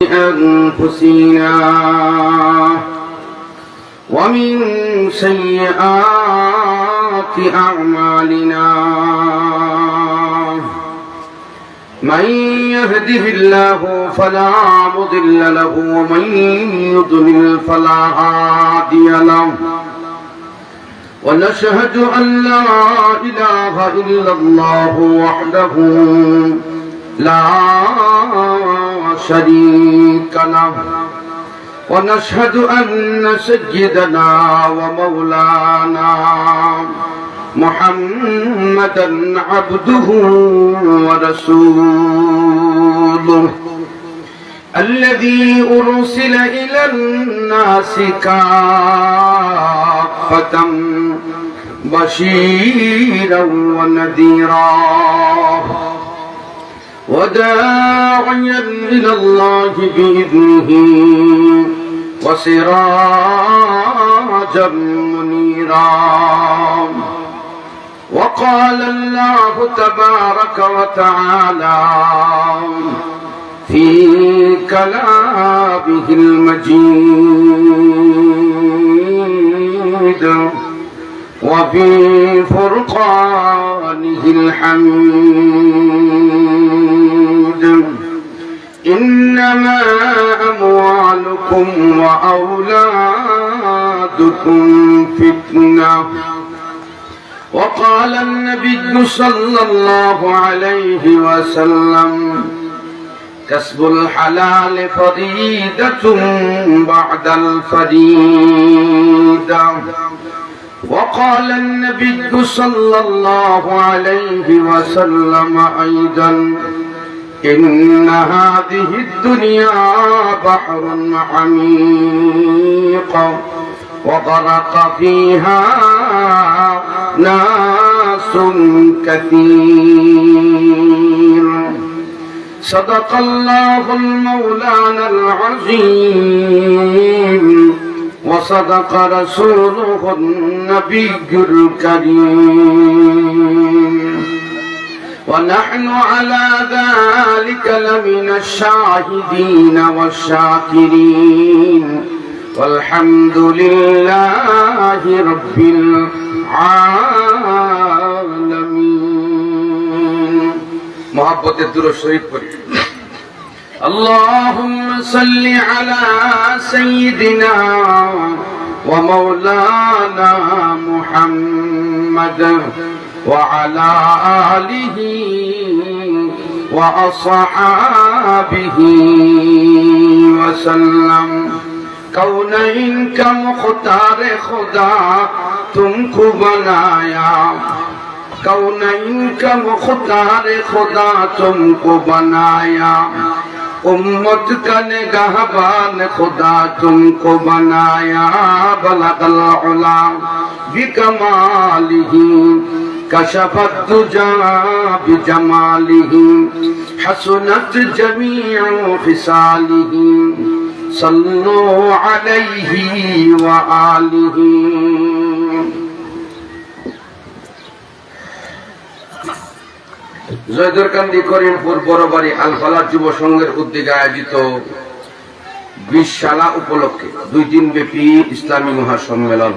أنفسنا ومن سيئات أعمالنا من يهده الله فلا مضل له ومن يضلل فلا هادي له ونشهد أن لا إله إلا الله وحده لا شريك له ونشهد أن سيدنا ومولانا محمدا عبده ورسوله الذي أرسل إلى الناس كافة بشيرا ونذيرا وداعيا إلى الله بإذنه وسراجا منيرا وقال الله تبارك وتعالى في كلامه المجيد وفي فرقانه الحميد إنما أموالكم وأولادكم فتنة وقال النبي صلى الله عليه وسلم كسب الحلال فريضة بعد الفريضة وقال النبي صلى الله عليه وسلم أيضا إن هذه الدنيا بحر عميق وغرق فيها ناس كثير صدق الله المولانا العظيم وصدق رسوله النبي الكريم ونحن على ذلك لمن الشاهدين والشاكرين والحمد لله رب العالمين. محبت الدروس الشريف اللهم صل على سيدنا ومولانا محمد وعلى آله وأصحابه وسلم कौनैन का मुख्तार खुदा तुमको बनाया कौनैन का मुख्तार खुदा तुमको बनाया उम्मत का निगाहबान खुदा तुमको बनाया बलगल उला बिकमालिही कशफत दुजा बिजमालिही हसनत जमीउ खिसालिही सल्लु अलैहि व आलिहि। জয়দরকান্দি করিমপুর বড়বাড়ি আলফালা যুব সংঘের উদ্যোগে আয়োজিত 20 শালা উপলক্ষে 2 দিন ব্যাপী ইসলামী মহাসম্মেলন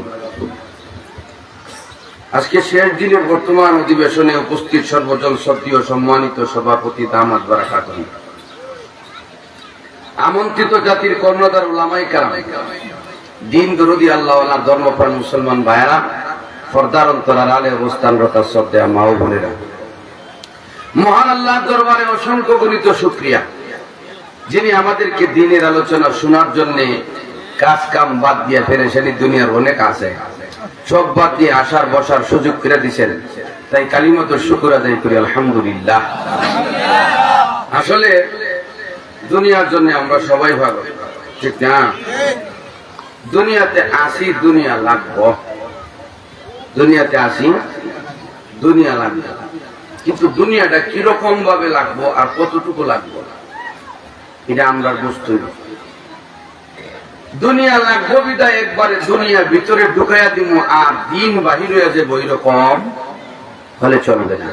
আজকে শেষ দিনের বর্তমান অধিবেশনে উপস্থিত সর্বজন শ্রদ্ধেয় সম্মানিত সভাপতি দামাত বারাকাতুহু, আমন্ত্রিত জাতির কর্ণধার উলামায়ে কেরাম, দিন দরদি আল্লাহওয়ালা ধর্মপ্রাণ মুসলমান ভাইয়েরা, পর্দার অন্তরার আলে অবস্থানরত শ্রদ্ধেয় মা ও বোনেরা, মহান আল্লাহর দরবারে অসংখ্য গণিত শুকরিয়া যিনি আমাদেরকে দ্বীনের আলোচনা শোনার জন্য কাজ কাম বাদ দিয়ে ফেরেশানি দুনিয়ার অনেক আছে সব বাদ দিয়ে আসার বসার সুযোগ করে দিয়েছেন। তাই কালিমাতুর শুকর আদায় করি আলহামদুলিল্লাহ। আসলে দুনিয়ার জন্য আমরা সবাই ভালো, ঠিক না? দুনিয়াতে আসি দুনিয়া লাগবো, দুনিয়াতে আসি দুনিয়া লাগবে, কিন্তু দুনিয়াটা কিরকম ভাবে লাগবো আর কতটুকু লাগবো এটা আমরা বুঝতে হবে। দুনিয়া লাগবো বিদায় একবারে দুনিয়ার ভিতরে ঢুকাইয়া দিব আর দিন বাহির হয়ে যাবো এরকম হলে চলবে না।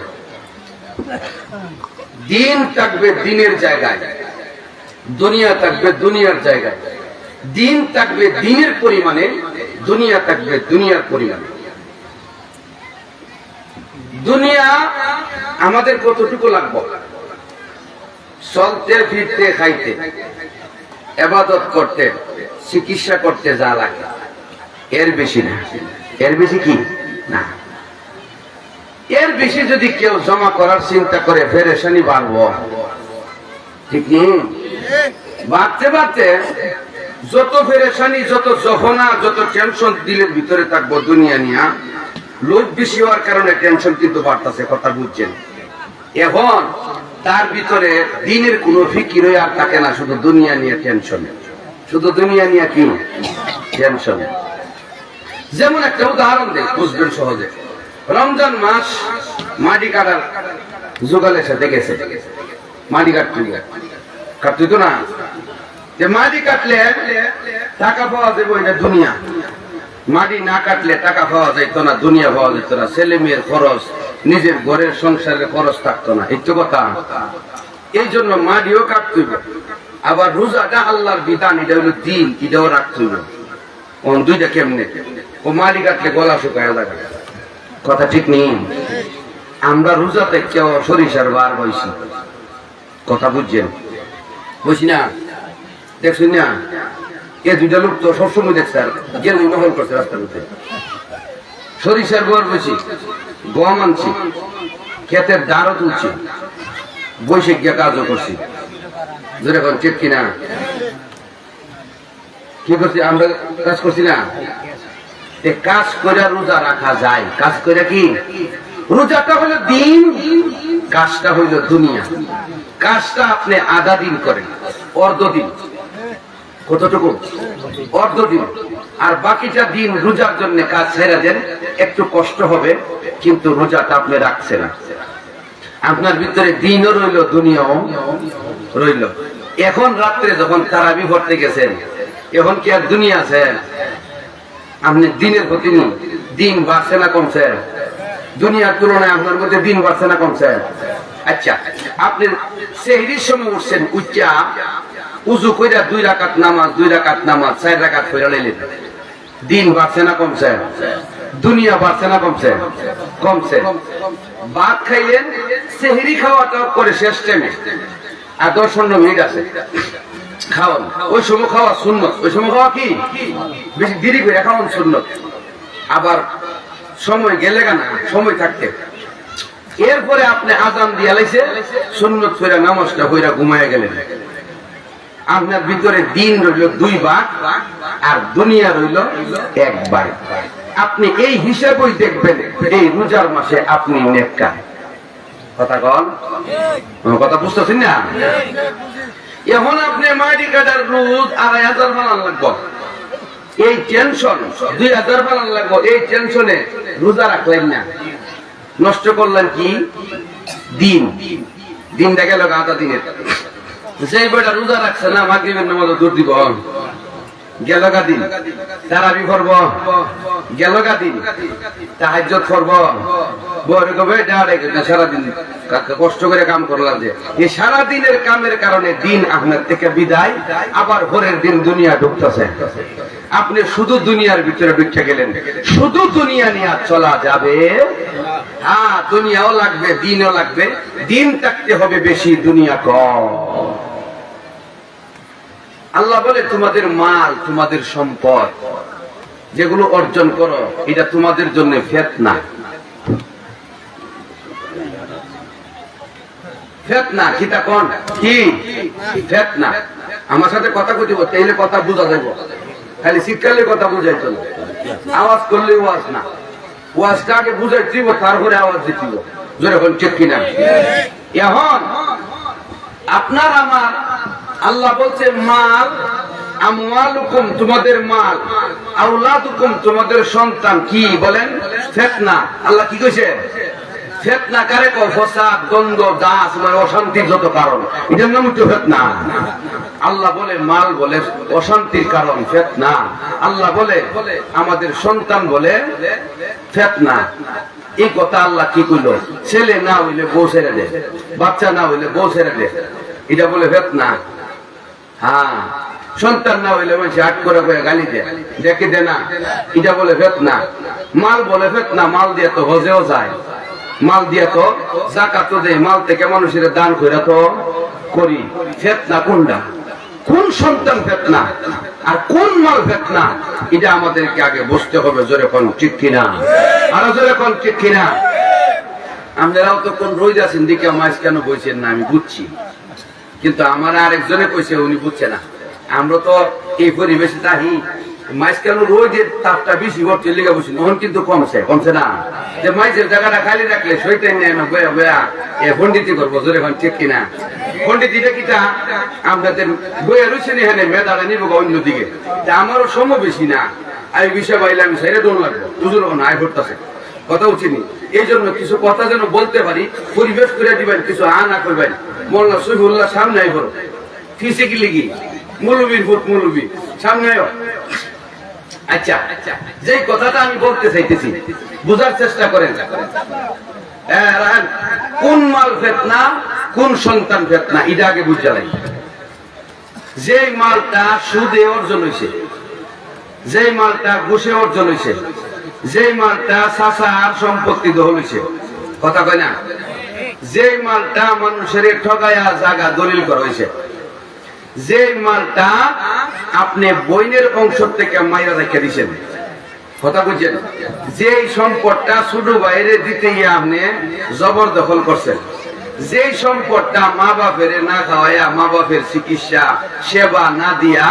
দিন থাকবে দিনের জায়গায়, দুনিয়া থাকবে দুনিয়ার জায়গায়, দিন থাকবে দিনের পরিমাণে, দুনিয়া থাকবে দুনিয়ার পরিমাণে। দুনিয়া আমাদের কতটুকু লাগবে? চলতে ফিরতে খাইতে ইবাদত করতে চিকিৎসা করতে যা লাগে, এর বেশি না। এর বেশি কি না। এর বেশি যদি কেউ জমা করার চিন্তা করে পেরেশানি বাড়বো, ঠিক নেই? বাড়তে বাড়তে যত পেরেশানি, যত জহনা, যত টেনশন দিলের ভিতরে থাকবো দুনিয়া নিয়ে, লোভ বেশি হওয়ার কারণে টেনশন কিন্তু বাড়তেছে, কথা বুঝছেন? এখন তার ভিতরে দিনের কোনো ফিকির আর থাকে না, শুধু দুনিয়া নিয়ে টেনশন, শুধু দুনিয়া নিয়ে কি টেনশন। যেমন একটা উদাহরণ দেয়, বুঝবেন সহজে। রমজান মাস মাটি কাটার জোগালের সাথে গেছে, মাটি কাটতে তো না, যে মাটি কাটলে টাকা পাওয়া যাবে, এটা দুনিয়া। মাটি না কাটলে টাকা পাওয়া যাইত না, দুনিয়া পাওয়া যেত না, ছেলে মেয়ের খরচ, নিজের ঘরের সংসারের খরচ থাকতো না, এই তো কথা। এই জন্য মাটিও কাটতে হবে। আবার রোজাটা আল্লাহর বিধান, এটা হলো দিন, এটাও রাখতে হবে। দুইটা কেমনে? ও মাটি কাটলে গলা শুকায় যাবে, কথা ঠিক নেই? আমরা রোজাতে কেউ সরিষার বার বইছি, কথা বুঝছেন? বুঝি না, দেখছি না? এ দুইটা লোক তো সবসময় দেখছে, গেলে নহল করছে রাস্তার মধ্যে। সরিষার বার বইছি, গম আনছি, ক্ষেতের দ্বারও তুলছি, বসে গিয়ে কাজও করছি। যেরকম ঠিক কিনা? কি করছি আমরা? কাজ করছি না? কাজ করে রোজা রাখা যায়। কাজ করে কি? রোজাটা হলো দিন, কাজটা হইল দুনিয়া। কাজটা আপনি আধা দিন করেন, অর্ধ দিন। কতটুকু? অর্ধ দিন। আর বাকিটা দিন রোজার জন্য কাজ ছেড়ে দেন, একটু কষ্ট হবে, কিন্তু রোজাটা আপনি রাখছেন। আপনার ভিতরে দিনও রইল, দুনিয়াও রইল। এখন রাত্রে যখন তারাবি পড়তে গেছেন, এখন কি আর দুনিয়া আছে? আপনি দিনের প্রতি দিন বাড়ছে না কমছে? দুনিয়ার তুলনায় আপনার মধ্যে দিন বাড়ছে না কমছে? আচ্ছা, আপনি সেহরির সময় উঠছেন, উচ্চা উজু কইরা 2 রাকাত নামাজ, 2 রাকাত নামাজ, 4 রাকাত কইরা লাইলেন, দিন বাড়ছে না কমছে? দুনিয়া বাড়ছে না কমছে? কমছে। ভাত খাইলেন, সেহরি খাওয়াটা করে শেষ টাইমে, আর 10-15 মিনিট আছে খাওয়ান, ওই সময় খাওয়া সুন্নত। ওই সময় খাওয়া কি বেশি দেরি করে খাওয়ান সুন্নত। আবার সময় গেলে না, সময় থাকতে এরপরে আপনি আজান দিয়া লাইছে, সুন্নত কইরা নামাজটা কইরা ঘুমায় গেলেন। আপনার ভিতরে দিন রইল 2 ভাগ, আর দুনিয়া রইল 1 ভাগ। আপনি এই হিসাবই দেখবেন এই রোজার মাসে আপনি নেককার। কথা কন, কথা বুঝতেছেন না? এখন আপনি মাটি কাটার রোজ 2,500 বানান লাগবো, এই টেনশন 2,000 বানান লাগবো, এই টেনশনে রোজা রাখলেন না, নষ্ট করলেন কি দিন। দিনটা গেল আধা দিনের। সেই বইটা রোজা রাখছে না, মাগরিবের নামাজে দূর দিব, গেল গা দিন। তারাবি করব, গেল গা দিন। তাহাজ্জুদ করব, বড় কবে সারাদিন কষ্ট করে কাম করলাম, যে এই সারাদিনের কামের কারণে দিন আপনার থেকে বিদায়, আবার ভোরের দিন দুনিয়া ঢুকতেছে। আপনি শুধু দুনিয়ার ভিতরে ঢুকে গেলেন। শুধু দুনিয়া নিয়ে চলা যাবে? হ্যাঁ, দুনিয়াও লাগবে, দিনও লাগবে। দিন থাকতে হবে বেশি, দুনিয়া কম। আল্লাহ বলে, তোমাদের মাল, তোমাদের সম্পদ যেগুলো অর্জন করো, এটা তোমাদের জন্য ফিতনা। ফিতনা কিতা কোন কি? ফিতনা। আমার সাথে কথা কইব, তাইলে কথা বুঝা যাইব। খালি শিক্ষালে কথা বুঝাইতো না, আওয়াজ করলে ওয়াজ না। ওয়াজটা আগে বুঝাইতিব, তারপরে আওয়াজ দিতিব। যেরকম ঠিক কিনা? এখন আপনার আমার আল্লাহ বলছে, মাল আমওয়ালুকুম, তোমাদের মাল, আওলাদুকুম, তোমাদের সন্তান কি বলেন? ফিতনা। আল্লাহ কি কইছে? ফিতনা কারে কয়? ফসাদ, দ্বন্দ্ব, দাস, মানে অশান্তির যত কারণ, এটার নাম হচ্ছে ফিতনা। আল্লাহ বলে মাল বলে অশান্তির কারণ, ফিতনা। আল্লাহ বলে আমাদের সন্তান বলে ফিতনা। এই কথা আল্লাহ কি কইল? ছেলে না হইলে বউ ছেড়ে দে, বাচ্চা না হইলে বউ ছেড়ে দে, এটা বলে ফিতনা। হ্যাঁ, সন্তান না হইলে মানুষ হাট করে গালি দেয়, দেখে দে না, এটা বলে ফেতনা। মাল বলে ফেতনা, মাল দিয়ে তো হজেও যায়, মাল দিয়ে তো যাকাত দেয়, মাল থেকে মানুষের দান করে তো করি। ফেতনা কোনটা? কোন সন্তান ফেতনা আর কোন মাল ফেতনা, এটা আমাদেরকে আগে বুঝতে হবে। জোরে কোন ঠিক কিনা? আরো জোরে কোন ঠিক কিনা? আপনারাও তো কোন রোজ আছেন দিকে মাছ কেন বইছেন না আমি বুঝছি, কিন্তু আমার আরেকজনে কইছে উনি বুঝছে না। আমরা তো এই পরিবেশে থাকি, মাছ কেন রোজের তাপটা বেশি করছে লিগা বুঝছি, ওখান কিন্তু কমছে না। যে মাছের জায়গাটা খালি রাখলে সইটাই নেয় না, বয়া বয়া এ পন্ডিতি করবো। জোরে এখন ঠিক কিনা? পন্ডিতিটা কিটা আপনাদের বইয়া রয়েছেন এখানে মেধাটা নিব অন্যদিকে, আমারও সম বেশি না। আমি বিষয় পাইলে আমি সাইডে দোল লাগবো, দুজন আয় করতেছে কথা উচিনি। এই জন্য কিছু কথা যেন বলতে পারি, পরিবেশ করে দিবেন, কিছু না করবেন। মোল্লা সহিউল্লাহ সামনে আই করো, ফিসে কি লিগি মুলুবির ফুট মুলুবি সামনে। আচ্ছা, যে কথাটা আমি বলতে চাইতেছি বুঝার চেষ্টা করেন। কোন মাল ফেতনা, কোন সন্তান ফেতনা, এটা আগে বুঝতে নাই। যে মালটা সুদে অর্জন হয়েছে, যে মালটা ঘুষে অর্জন হয়েছে, যে মালটা চাচার সম্পত্তি দখল হয়েছে, কথা কয় না, যে মালটা মানুষের ঠগায়া জায়গা দলিল করা হয়েছে, যে মালটা আপনি বইনের অংশ থেকে মাইরা রেখে দিচ্ছেন, কথা বুঝছেন, যে সম্পদটা ছোট বাইরে দিতে গিয়ে আপনি জবরদখল করছেন, যে সম্পদটা মা বাপের না খাওয়াইয়া মা বাপের চিকিৎসা সেবা না দিয়া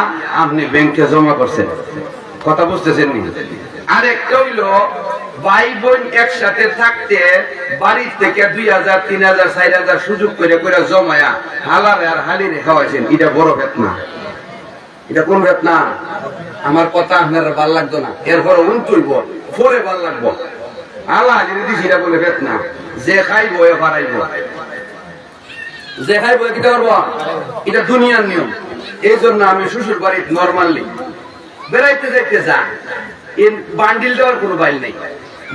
আপনি ব্যাংকে জমা করছেন, কথা বুঝতেছেন নি? আরেকটা হইল ভাই বোন একসাথে থাকতে বাড়ির থেকে 2000 3000 4000 সুযোগ করে করে জমায়া হালাল আর হালিরে খাওয়াইছেন, এটা বড় ফেতনা। এটা কোন ফেতনা? আমার কথা আপনারা ভাল লাগতো না, এরপর উল্টুইব পরে ভাল লাগবো। আল্লাহ যদি দিছি এটা বলে ফেতনা। যে খাইবো এ হারাইব, যে খাইবো কিটা করবো, এটা দুনিয়ার নিয়ম। এই জন্য আমি শ্বশুর বাড়ি নর্মালি বেড়াইতে যাইতে যা, এর বান্ডিল দেওয়ার কোনো বাইল নেই।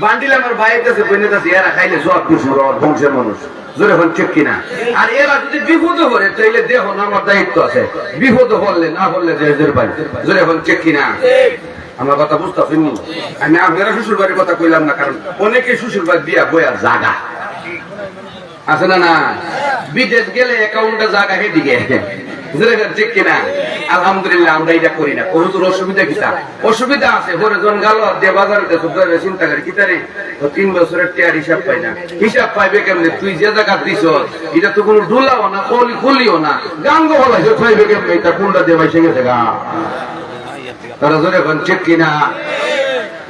বান্ডিল আমার বাইরে আছে, বইনের আছে, এরা খাইলে সব কিছু বংশের মানুষ। জোরে হল ঠিক কিনা? আর এরা যদি বিপদ করে তাইলে দেহ আমার দায়িত্ব আছে, বিপদ হলে না হলে জোরে হল ঠিক কিনা? আমার কথা বুঝতে পারিনি। আমি আপনারা শ্বশুর বাড়ির কথা কইলাম না, কারণ অনেকে শ্বশুর বাড়ি দিয়া বইয়া জাগা আছে না, না বিদেশ গেলে অ্যাকাউন্টে জাগা হেদিকে, ঠিক কিনা? আলহামদুলিল্লাহ আমরা এটা করি না। হুজুর অসুবিধা কিতা? অসুবিধা আছে, পরে জন গেল দিয়ে বাজারে চিন্তা করি কিতারে 3 বছরের টেয়ার হিসাব পাই না। হিসাব পাইবে কেমনে? তুই যে জায়গা দিছ এটা তো কোনো ডুলাও না, খুলিও না, গাঙ্গ বলা পাইবে কেমনে? এটা কোনটা দিয়ে বাইসে গেছে গা, তারা জোরে এখন ঠিক কিনা?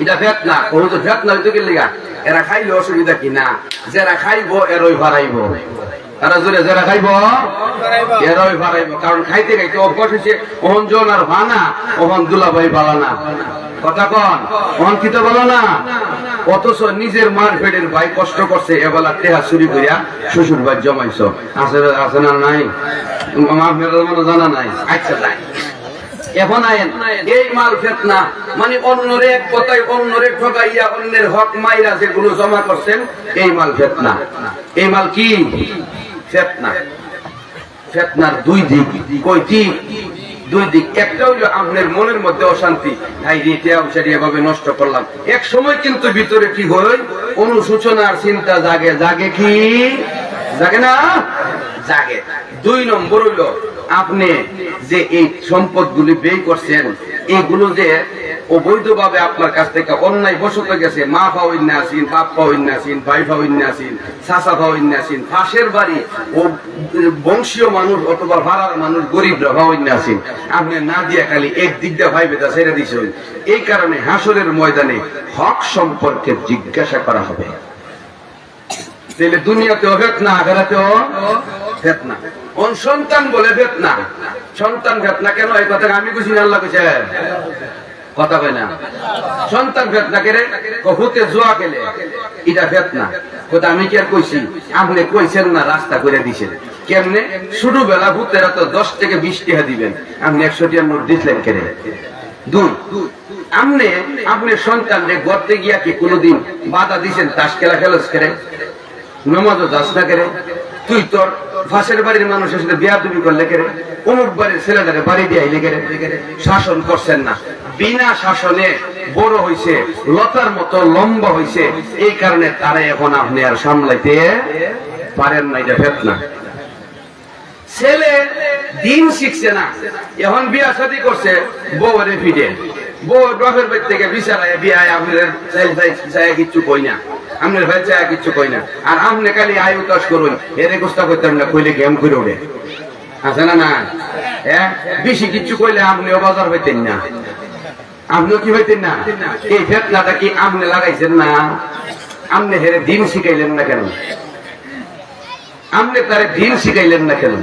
এটা ফেতনা। হুজুর ফেতনা হইতে গেলে এরা খাইলে অসুবিধা কিনা? যারা খাইবো এরই ভাড়াইব, তারা জোরে যারা খাইব এরই ভাড়াইব। কারণ খাইতে খাইতে অভ্যাস হয়েছে, ওহন জন আর ভানা, ওহন দুলাভাই বালা না, কথা কন, ওহন কিতা বলো না। অথচ নিজের মার পেটের ভাই কষ্ট করছে, এবেলা টেহা চুরি করিয়া শ্বশুর ভাই জমাইছ, আছে না নাই? মনে জানা নাই? আচ্ছা যাই, এখন আইন এই মাল ফেতনা, মানে অন্যরে এক কথায় অন্যরে ঠগাইয়া অন্যের হক মাইরা যেগুলো জমা করছেন, এই মাল ফেতনা। এই মাল কি? ফেতনা। ফেতনার দুই দিক। কই দিক? দুই দিক। একটা হইল আপনার মনের মধ্যে অশান্তি, ভাবে নষ্ট করলাম, এক সময় কিন্তু ভিতরে কি হয়? অনুশোচনার চিন্তা জাগে। জাগে কি? জাগে না? জাগে। 2 নম্বর হইল আপনি যে এই সম্পদগুলি ব্যয় করছেন, এগুলো যে অবৈধভাবে আপনার কাছ থেকে অন্যায় বসত গেছে, মা ফাউন্না আসিন, বাপ ফাউন্না আসিন, ভাই ফাউন্না আসিন, চাচা ফাউন্না আসিন, পাশের বাড়ি ও বংশীয় মানুষ অথবা ভাড়ার মানুষ, গরিবরা ফাউন্না আসিন, আপনি না দিয়া খালি এক দিক দিয়ে ভাই বেদা ছেড়ে দিয়েছেন। এই কারণে হাসরের ময়দানে হক সম্পর্কে জিজ্ঞাসা করা হবে। তাহলে দুনিয়াতেও ফেতনা, আখিরাতেও ফেতনা। সন্তান বলে ফেতনা, সন্তান ফেতনা কেন? এই কথা আমি বুঝি না, আল্লাহ কইছে, কথা কয় না। সন্তান ফেতনা কেরে? হুতে জোয়া খেলে এটা ফেতনা। কথা আমি কি আর কইছি? আপনি কইছেন না, রাস্তা করে দিছেন। কেমনে? ছোটবেলা ভূতেরা তো 10 থেকে 20 টাকা দিবেন, আপনি 100 টাকার নোট দিচ্ছেন কেন? 2 আপনি সন্তানরে গড়তে গিয়া কি কোনোদিন বাধা দিছেন? তাস খেলা খেলস করে, নমাজও যাস না করে, তুই তোর ফাঁসের বাড়ির মানুষের সাথে বিয়াদবি করলে কেরে, অমুক বাড়ির ছেলেটারে বাড়ি দিয়ে আইলে কেরে, শাসন করছেন না। বিনা শাসনে বড় হইছে, লতার মতো লম্বা হইছে, এই কারণে তারা এখন আপনি আর সামলাইতে পারেন না। এটা ফিতনা। ছেলে দিন শিখছে না, এখন বিয়া শাদী করছে, বউরে ফিরে বউ বাপের বাড়ি থেকে বিচারায় বিয়ায় আপনার চায় কিচ্ছু কই না, আপনার ভাই চায় কিচ্ছু কই না, আর আপনি খালি আয় উতাস করুন, এর গোস্তা করতেন না, কইলে গেম করে ওঠে, আছে না? না, হ্যাঁ, বেশি কিচ্ছু কইলে আপনিও বাজার হইতেন না, আপনিও কি হইতেন না। এই ফিতনাটা কি আপনি লাগাইছেন না? আপনি হেরে দিন শিখাইলেন না কেন? আপনি তারে দিন শিখাইলেন না কেন?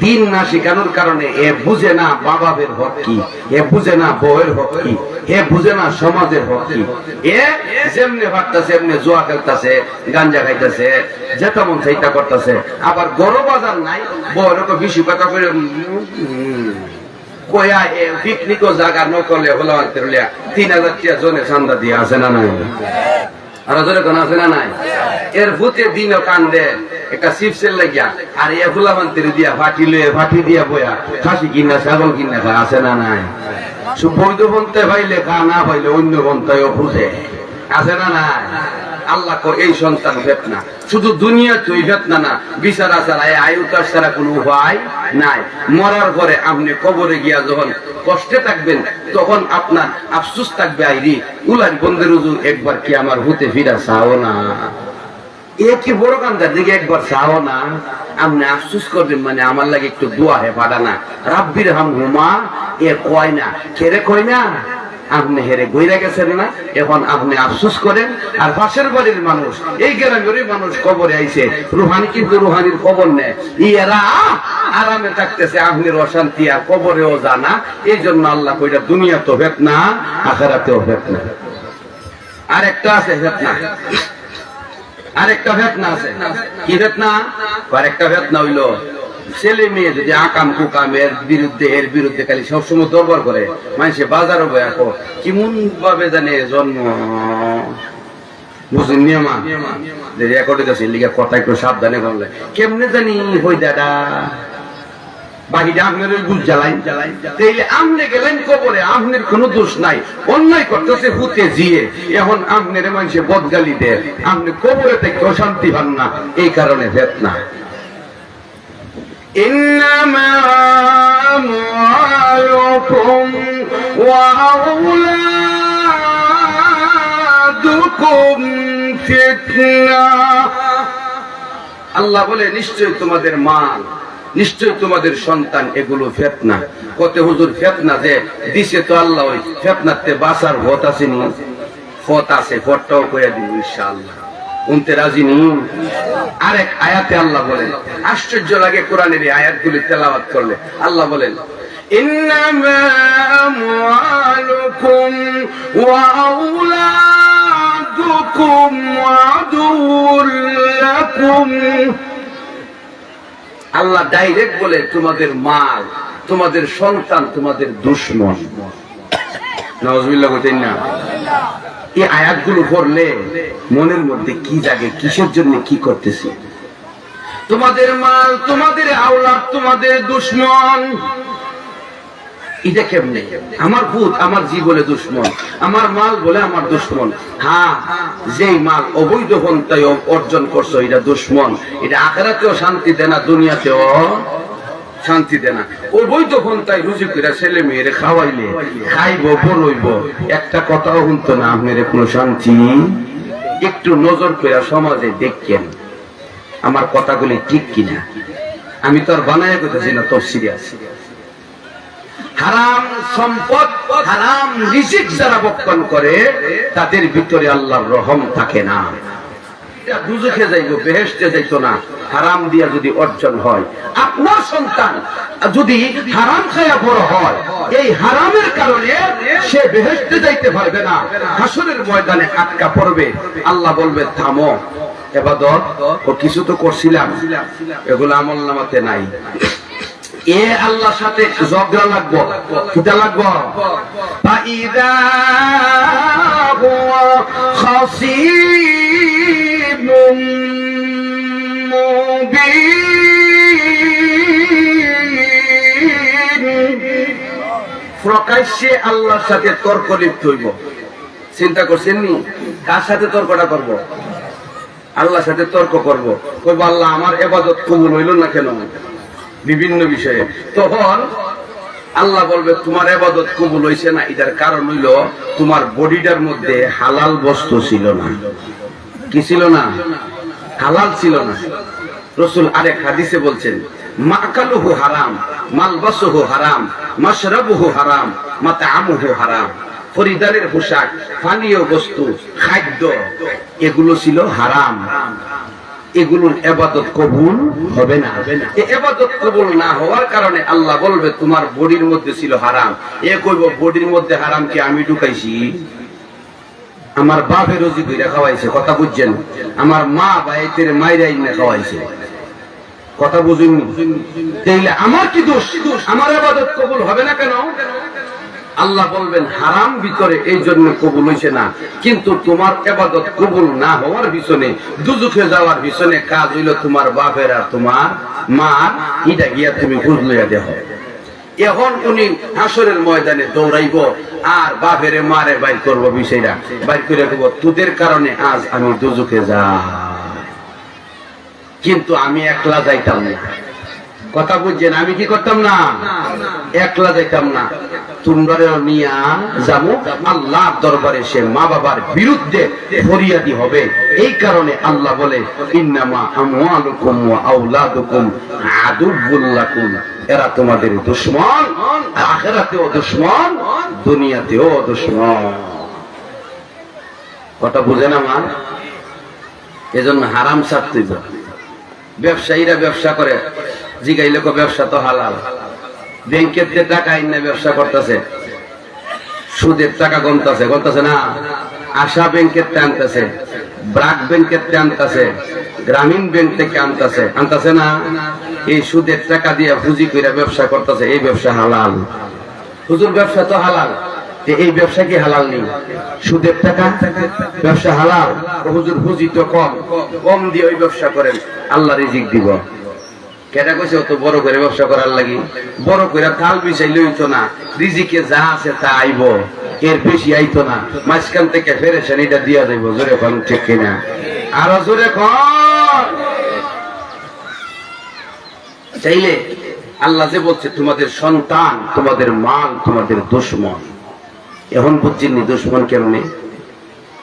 দিন না শিখানোর কারণে এ বুঝে না বাবাবের হক কি, এ বুঝে না বউয়ের হক কি, এ বুঝে না সমাজের হক কি। এ যেমনি ভাবতেছে, এমনি জুয়া খেলতেছে, গাঞ্জা খাইতেছে, যেটা মন সেইটা করতেছে, আবার গরু বাজার নাই, বউয়ের বেশি কথা করে কয়া পিকনিকও জায়গা নকলে হলো 3000 টাকা জনে চান্দা দিয়ে, আছে না নাই? আর জনে কোন আছে না নাই? এর ভূতে দিনও কান্দে একটা চিপসের লাগিয়া, আর এ ফুলা মান্তির দিয়া ফাটি দিয়া বয়া খাসি কিনা ছাগল কিনা খা, আছে না নাই? বৈধ পন্থায় পাইলে খা, না পাইলে অন্য পন্থায় বুঝে, আছে না নাই? আল্লাহ এই সন্তান ফিতনা। শুধু দুনিয়া তুই ফিতনা না, বিচার আচার আয়ুতার ছাড়া কোনো উপায় নাই। মরার পরে আপনি কবরে গিয়া যখন কষ্টে থাকবেন, তখন আপনার আফসোস থাকবে, আইরি উলার বন্ধের হুজুর একবার কি আমার হুতে ফিরা চাও না? এ কি বড় কান্দার দিকে একবার চাও না? আপনি আফসোস করবেন, মানে আমার লাগে একটু দোয়া হে পাঠা না, রাব্বির হাম হুমা, এ কয় না, কেরে কয় না, আপনি হেরে গইরা গেছেন না, এখন আপনি আফসোস করেন। আর পাশের বাড়ির মানুষ, এই গ্রামের মানুষ কবরে আইছে, রুহানি কিন্তু রুহানির খবর নেয়, এরা আরামে থাকতেছে, আপনি অশান্তি আর কবরেও জানা। এই জন্য আল্লাহ কইরা দুনিয়া তো ফিতনা, আখিরাতেও ফিতনা। আরেকটা আছে ফিতনা, আরেকটা ফিতনা আছে। কি ফিতনা? আরেকটা ফিতনা হইলো ছেলে মেয়ে যদি আকাম কুকাম এর বিরুদ্ধে খালি সবসময় দরবার করে, মানুষে বাজারও বয়াকো কেমন ভাবে জানে জন্ম বুঝুন নিয়মা রেকর্ডে আছে, লিখে কথা একটু সাবধানে করলে কেমনে জানি হই দাদা বাকিটা আপনার বুঝ জ্বালাই তাইলে আপনি গেলেন কবরে, আপনার কোনো দোষ নাই, অন্যায় করতেছে হুতে জিয়ে, এখন আপনার মানুষে বদগালি দেয়, আপনি কবরে থেকে অশান্তি পান না, এই কারণে ফিতনা। إنما أموالكم وأولادكم فتنة। আল্লাহ বলে নিশ্চয় তোমাদের মাল, নিশ্চয় তোমাদের সন্তান, এগুলো ফিতনা। কত হুজুর ফিতনা যে দিছে তো আল্লাহ, ওই ফিতনাতে বাঁচার পথ আছে নি? পথ আছে, পথটাও কইয়া দিব ইনশাআল্লাহ। উনতে রাজি নি? আরেক আয়াতে আল্লাহ বলেন, আশ্চর্য লাগে কোরআনের এই আয়াতগুলি তেলাওয়াত করলে। আল্লাহ বলেন, ইন্নামা আমওয়ালুকুম ওয়া আওলাদুকুম আদুউল লাকুম। আল্লাহ ডাইরেক্ট বলে তোমাদের মাল, তোমাদের সন্তান তোমাদের দুশমন। নাউজুবিল্লাহ বলেন না? এই আয়াতগুলো পড়লে মনের মধ্যে কি জাগে, কিসের জন্য কি করতেছি? তোমাদের মাল, তোমাদের আওলাদ তোমাদের দুশমন। এটা কেমনে? আমার ভূত আমার জি বলে দুশমন, আমার মাল বলে আমার দুশমন। হ্যাঁ, যেই মাল অবৈধ পন্থায় অর্জন করছো এটা দুশমন, এটা আখিরাতেও শান্তি দেয় না, দুনিয়াতেও শান্তি দেয় না। অবৈধ পন্থায় রুজি করে ছেলে মেয়েরে খাওয়াইলে খাইব বলইব, একটা কথাও শুনতো না, আপনার কোনো শান্তি। একটু নজর করে সমাজে দেখেন আমার কথাগুলি ঠিক কিনা। আমি তো আর বানায় করতেছি না, তফসিরে আছে। হারাম সম্পদ, হারাম রিজিক যারা বক্ষণ করে, তাদের ভিতরে আল্লাহর রহম থাকে না। দুজখে যাইব, বেহেশতে যাইতো না, হারাম দিয়া যদি অর্জন হয়। আপনার সন্তান যদি হারাম খায়া বড় হয়, এই হারামের কারণে সে বেহেশতে যাইতে পারবে না, হাসরের ময়দানে আটকা পড়বে। আল্লাহ বলবে থামো, এবাদত ও কিছু তো করছিলাম, এগুলো আমলনামাতে নাই। এ আল্লাহর সাথে ঝগড়া লাগবো, কিটা লাগবো? ফাইদা হুয়া খাসিমুম মুবিন। প্রকাশ্যে আল্লাহর সাথে তর্ক লিপ্ত হইব। চিন্তা করছেন নি? কার সাথে তর্কটা করব? আল্লাহর সাথে তর্ক করব। কইব আল্লাহ আমার ইবাদত কবুল হইল না কেন, বিভিন্ন বিষয়ে। তখন আল্লাহ বলবে তোমার ইবাদত কবুল হইছে না, এটার কারণ হইল তোমার বডিটার মধ্যে হালাল বস্তু ছিল না। কি ছিল না? হালাল ছিল না। রাসূল আরেক হাদিসে বলছেন মাকালুহু হারাম, মালবাসুহু হারাম, মাশরাবুহু হারাম, মাতআমুহু হারাম। পরিধানের পোশাক, পানীয় বস্তু, খাদ্য এগুলো ছিল হারাম। এগুলোর ইবাদত কবুল হবে না। এই ইবাদত কবুল না হওয়ার কারণে আল্লাহ বলবে তোমার বডির মধ্যে ছিল হারাম। এ কইব বডির মধ্যে হারাম কি আমি ঢুকাইছি? আমার বাপে রুজি কইরা খাওয়াইছে, কথা বুঝছেন? আমার মা বাইতের মাইরাই না খাওয়াইছে, কথা বুঝুন। তাইলে আমার কি দোষ? আমার ইবাদত কবুল হবে না কেন? আল্লাহ বলবেন হারাম ভিতরে এই জন্য কবুল হইছে না, কিন্তু তোমার ইবাদত কবুল না হওয়ার পিছনে, দুজখে যাওয়ার পিছনে কাজ হইল তোমার বাপের আর তোমার মার। এটা গিয়া তুমি খোঁজ লইয়া দেখো। এখন উনি হাসরের ময়দানে দৌড়াইব আর বাপের মারে বাইর করবো, বিষয়টা বাইর করে দেবো তোদের কারণে আজ আমি দুজখে যাই, কিন্তু আমি একলা যাইতাম না। কথা বুঝছেন? আমি কি করতাম না? একলা যাইতাম না, তোমরাও নিয়া যাবো আল্লাহর দরবারে। সে মা বাবার বিরুদ্ধে ফরিয়াদি হবে। এই কারণে আল্লাহ বলে ইন্নামা আমওয়ালুকুম ওয়া আওলাদুকুম আদুউল লাকুম। এরা তোমাদের দুশমন, আখিরাতেও দুশমন, দুনিয়াতেও দুশমন। কথা বুঝেন আমার? এজন্য হারাম ছাড়তে হবে। ব্যবসায়ীরা ব্যবসা করে, জিগাইলে ব্যবসা তো হালাল। ব্যাংকের টাকা আইনে ব্যবসা করতেছে, সুদের টাকা গন্তাছে না। আশা ব্যাংকের আনতেছে, ব্রাক ব্যাংকের আনতেছে, গ্রামীণ ব্যাংক থেকে আনতেছে না। এই সুদের টাকা দিয়ে পুঁজি করে ব্যবসা করতেছে, এই ব্যবসা হালাল? হুজুর ব্যবসা তো হালাল, এই ব্যবসা কি হালাল নেই? সুদের টাকা ব্যবসা হালাল? হুজুর পুঁজি তো কম দিয়ে ওই ব্যবসা করেন, আল্লাহ রিজিক দিব। কেটা কইছে অত বড় করে ব্যবসা করার লাগি? বড় করে তাল বিছাইলে হইতো না, রিজিকে যা আছে তা আইব, এর বেশি আইতো না। মাঝখান থেকে ফেরেছেন এটা দিয়া যাইব। জোরে কোন ঠিক কিনা? আরো জোরে কোন। চাইলে আল্লাহ যে বলছে তোমাদের সন্তান, তোমাদের মাল, তোমাদের দুশমন। এখন বুঝছেননি দুশমন কেমনে?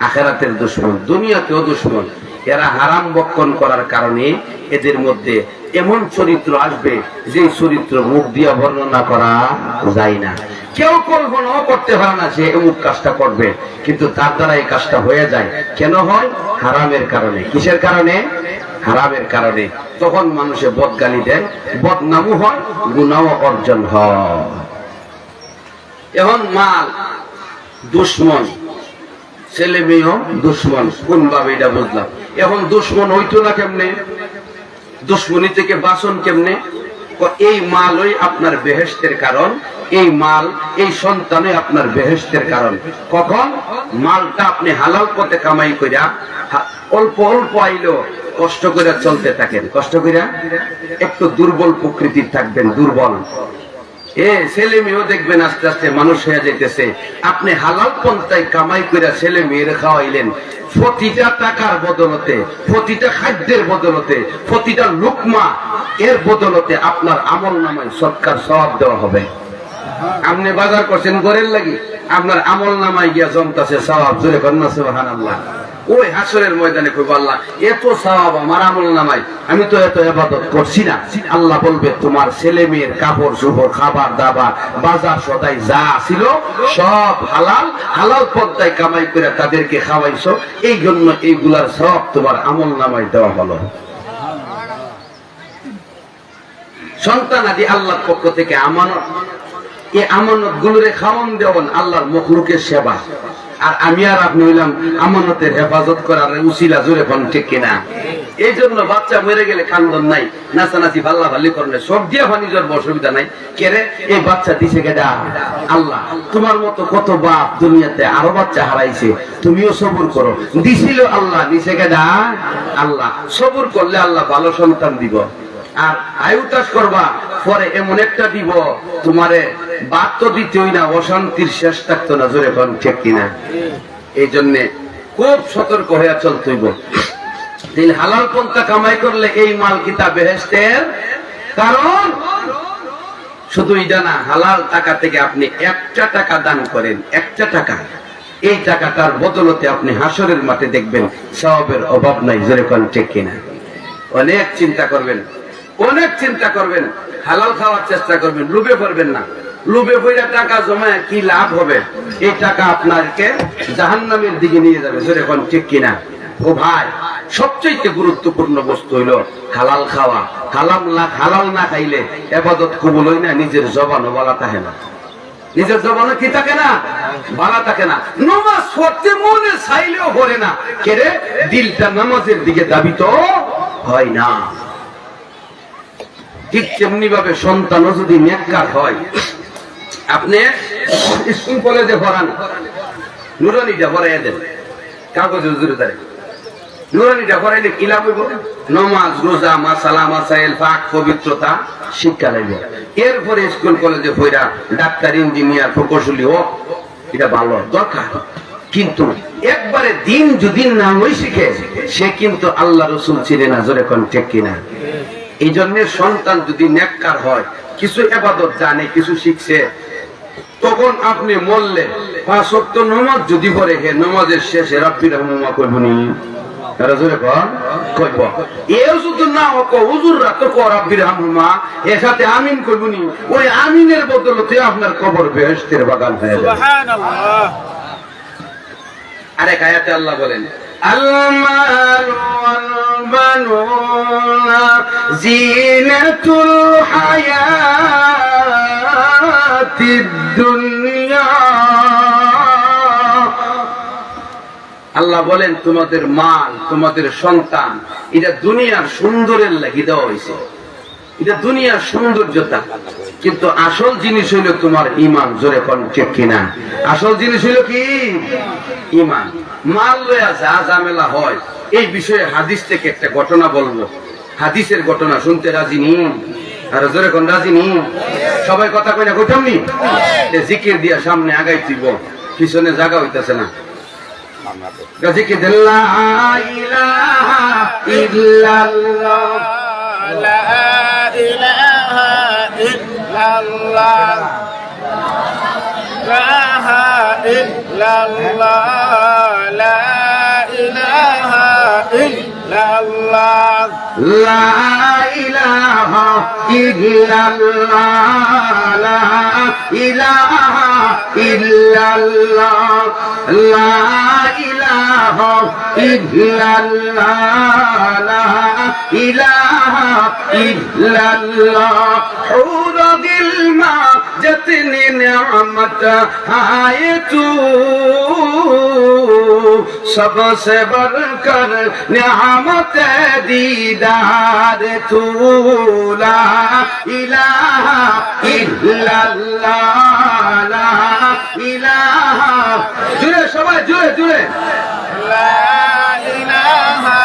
আখিরাতের দুশমন, দুনিয়াতেও দুশমন। এরা হারাম বক্ষণ করার কারণে এদের মধ্যে এমন চরিত্র আসবে যে চরিত্র মুখ দিয়া বর্ণনা করা যায় না। কেউ কল্পনাও করতে পারে না সে এমন কাজটা করবে, কিন্তু তার দ্বারা এই কাজটা হয়ে যায়। কেন হয়? হারামের কারণে। কিসের কারণে? হারামের কারণে। তখন মানুষে বদগালি দেয়, বদনামও হয়, গুনাহও অর্জন হয়। এখন মাল দুশমন, ছেলে মেয়েও দুশমন। কোন ভাবে এটা বুঝলাম? এখন দুশমন হইতো না কেমনে? দুশমনি থেকে বাঁচন কেমনে? এই মালই আপনার বেহেশতের কারণ, এই মাল, এই সন্তানই আপনার বেহেশতের কারণ। কখন? মালটা আপনি হালাল পথে কামাই কইরা অল্প অল্প আইলো কষ্ট করে চলতে থাকেন, কষ্ট করে একটু দুর্বল প্রকৃতির থাকবেন, দুর্বল। ছেলে মেয়েও দেখবেন আস্তে আস্তে মানুষ হয়ে যাইতেছে। আপনি হালাল পন্থায় কামাই করে ছেলে মেয়ের খাওয়াইলেন, প্রতিটা টাকার বদলতে, প্রতিটা খাদ্যের বদলতে, প্রতিটা লুকমা এর বদলতে আপনার আমল নামায় সরকার সওয়াব দেওয়া হবে। আপনি বাজার করছেন ঘরের লাগি, আপনার আমল নামায় গিয়া জমতাছে সওয়াব। জোরে কন্যা সুবহানাল্লাহ। ওই হাসরের ময়দানে কইব আল্লাহ এত সওয়াব আমার আমল নামায়, আমি তো এত ইবাদত করছি না। আল্লাহ বলবে তোমার ছেলে মেয়ের কাপড় চোপড়, খাবার দাবার, বাজার সদাই যা ছিল সব হালাল, হালাল পন্থায় কামাই করে তাদেরকে খাওয়াইছো, এই জন্য এইগুলার সব তোমার আমল নামায় দেওয়া হলো। সন্তান আদি আল্লাহর পক্ষ থেকে আমানত। এই আমানত গুলোরে খাওয়ান দেওয়ান আল্লাহর মখলুকের সেবা। আর আমি আর আপনি হইলাম আমানতের হেফাজত করার উসিলা। জোরে কোন ঠিক কিনা? এই জন্য বাচ্চা মরে গেলে কান্দন নাই, নাচানাচি ভাল্লা ভাল্লি করলে সব দিয়ে নিজের অসুবিধা নাই। কেরে এই বাচ্চা দিছে কেডা? আল্লাহ। তোমার মতো কত বাপ দুনিয়াতে আরো বাচ্চা হারাইছে, তুমিও সবুর করো। দিছিল আল্লাহ, দিছে কেডা? আল্লাহ। সবুর করলে আল্লাহ ভালো সন্তান দিব। আর আয়ুতাস করবা, পরে এমন একটা দিব তোমারে বাদ তো দিতেই না, অশান্তির শেষ থাকতো না, জোরে কোন ঠিক কিনা? এই জন্যে খুব সতর্ক হয়ে চলতে হইব। দিন হালাল পন্থা কামাই করলে এই মাল কিতা বেহেশতের কারণ। শুধু এটা না, হালাল টাকা থেকে আপনি একটা টাকা দান করেন, একটা টাকা, এই টাকাটার বদলতে আপনি হাসরের মাঠে দেখবেন সওয়াবের অভাব নাই, জোরে কোন ঠিক কিনা? অনেক চিন্তা করবেন, অনেক চিন্তা করবেন, হালাল খাওয়ার চেষ্টা করবেন, লোভে পড়বেন না। লোভে পড়ে টাকা জমায় কি লাভ হবে? এই টাকা আপনাকে জাহান্নামের দিকে নিয়ে যাবে, জোরে কোন ঠিক কিনা? ও ভাই, সবচেয়ে গুরুত্বপূর্ণ বস্তু হইল হালাল খাওয়া। হালাল না খাইলে ইবাদত কবুল হয় না, নিজের জবানও বলা থাকে না, নিজের জবানও কি থাকে না, বলা থাকে না। নামাজ পড়তে মনে চাইলেও পড়ে না, কেরে দিলটা নামাজের দিকে দাবিত হয় না। ঠিক তেমনি ভাবে সন্তানও যদি নেককার হয়, আপনি স্কুল কলেজে পড়ান, নুরানিটা পড়াইয়া দেন, কাগজে হুজুরে দাঁড়িয়ে নুরানিটা পড়াইলে কি লাভ হইব? নমাজ, রোজা, মাসালা, মাসাইল, পাক, পবিত্রতা শিক্ষা লাগবে। এরপরে স্কুল কলেজে পড়া ডাক্তার, ইঞ্জিনিয়ার, প্রকৌশলী হোক, এটা ভালো দরকার। কিন্তু একবারে দিন যদি না হই শিখে, সে কিন্তু আল্লাহ রসুল চিনে না, জোরে কোন ঠিক কিনা? এই জন্য সন্তান যদি নেককার হয়, কিছু ইবাদত জানে, কিছু শিখছে, তখন আপনি মরলে 5 ওয়াক্ত নামাজ যদি পড়ে, হে নামাজের শেষে রাব্বির রহমা কইবনি, তারা জোরে কইব। এও যদি না হোক হুজুররা তো কো রাব্বির রহমা, এর সাথে আমিন কইবনি, ওই আমিনের বদলতে আপনার কবর বেহেশতের বাগান হয়ে যাবে। সুবহানাল্লাহ। আরেক আয়াতে আল্লাহ বলেন, আল-মাল ওয়াল বানুনা জিনাতুল হায়াতিদ দুনিয়া। আল্লাহ বলেন, তোমাদের মাল, তোমাদের সন্তান, এটা দুনিয়ার সুন্দরের লাগি দেওয়া হয়েছে, এটা দুনিয়ার সৌন্দর্যতা। কিন্তু আসল জিনিস হইল তোমার ঈমান, জোরে কোন ঠিক কিনা? আসল জিনিস হইল কি? ঈমান। মাল লয়া যা ঝামেলা হয়, এই বিষয়ে হাদিস থেকে একটা ঘটনা বলবো। হাদিসের ঘটনা শুনতে রাজি নি? আর জোরে কোন রাজি নি? সবাই কথা কই না, কইতাম নি? জিকির দিয়া সামনে আগাই দিব, পিছনে জায়গা হইতাছে না। জিকির লা ইলাহা ইল্লাল্লাহ, লা ইলাহা ইল্লাল্লাহ, লা ইল্লাল্লাহ, লা ইলাহা ইল্লাল্লাহ, লা ইলাহা ইল্লাল্লাহ, লা ইলাহা ইল্লাল্লাহ, লা ইলাহা ইল্লাল্লাহ, লা ইলাহা ইল্লাল্লাহ। হুরদিল মা जतनी नियामत आए तू, सबसे बढ़कर नियामत दीदार तू, ला इलाहा इल्लल्लाह, ला इलाहा, जुड़े सबाई जुड़े जुड़े, ला इलाहा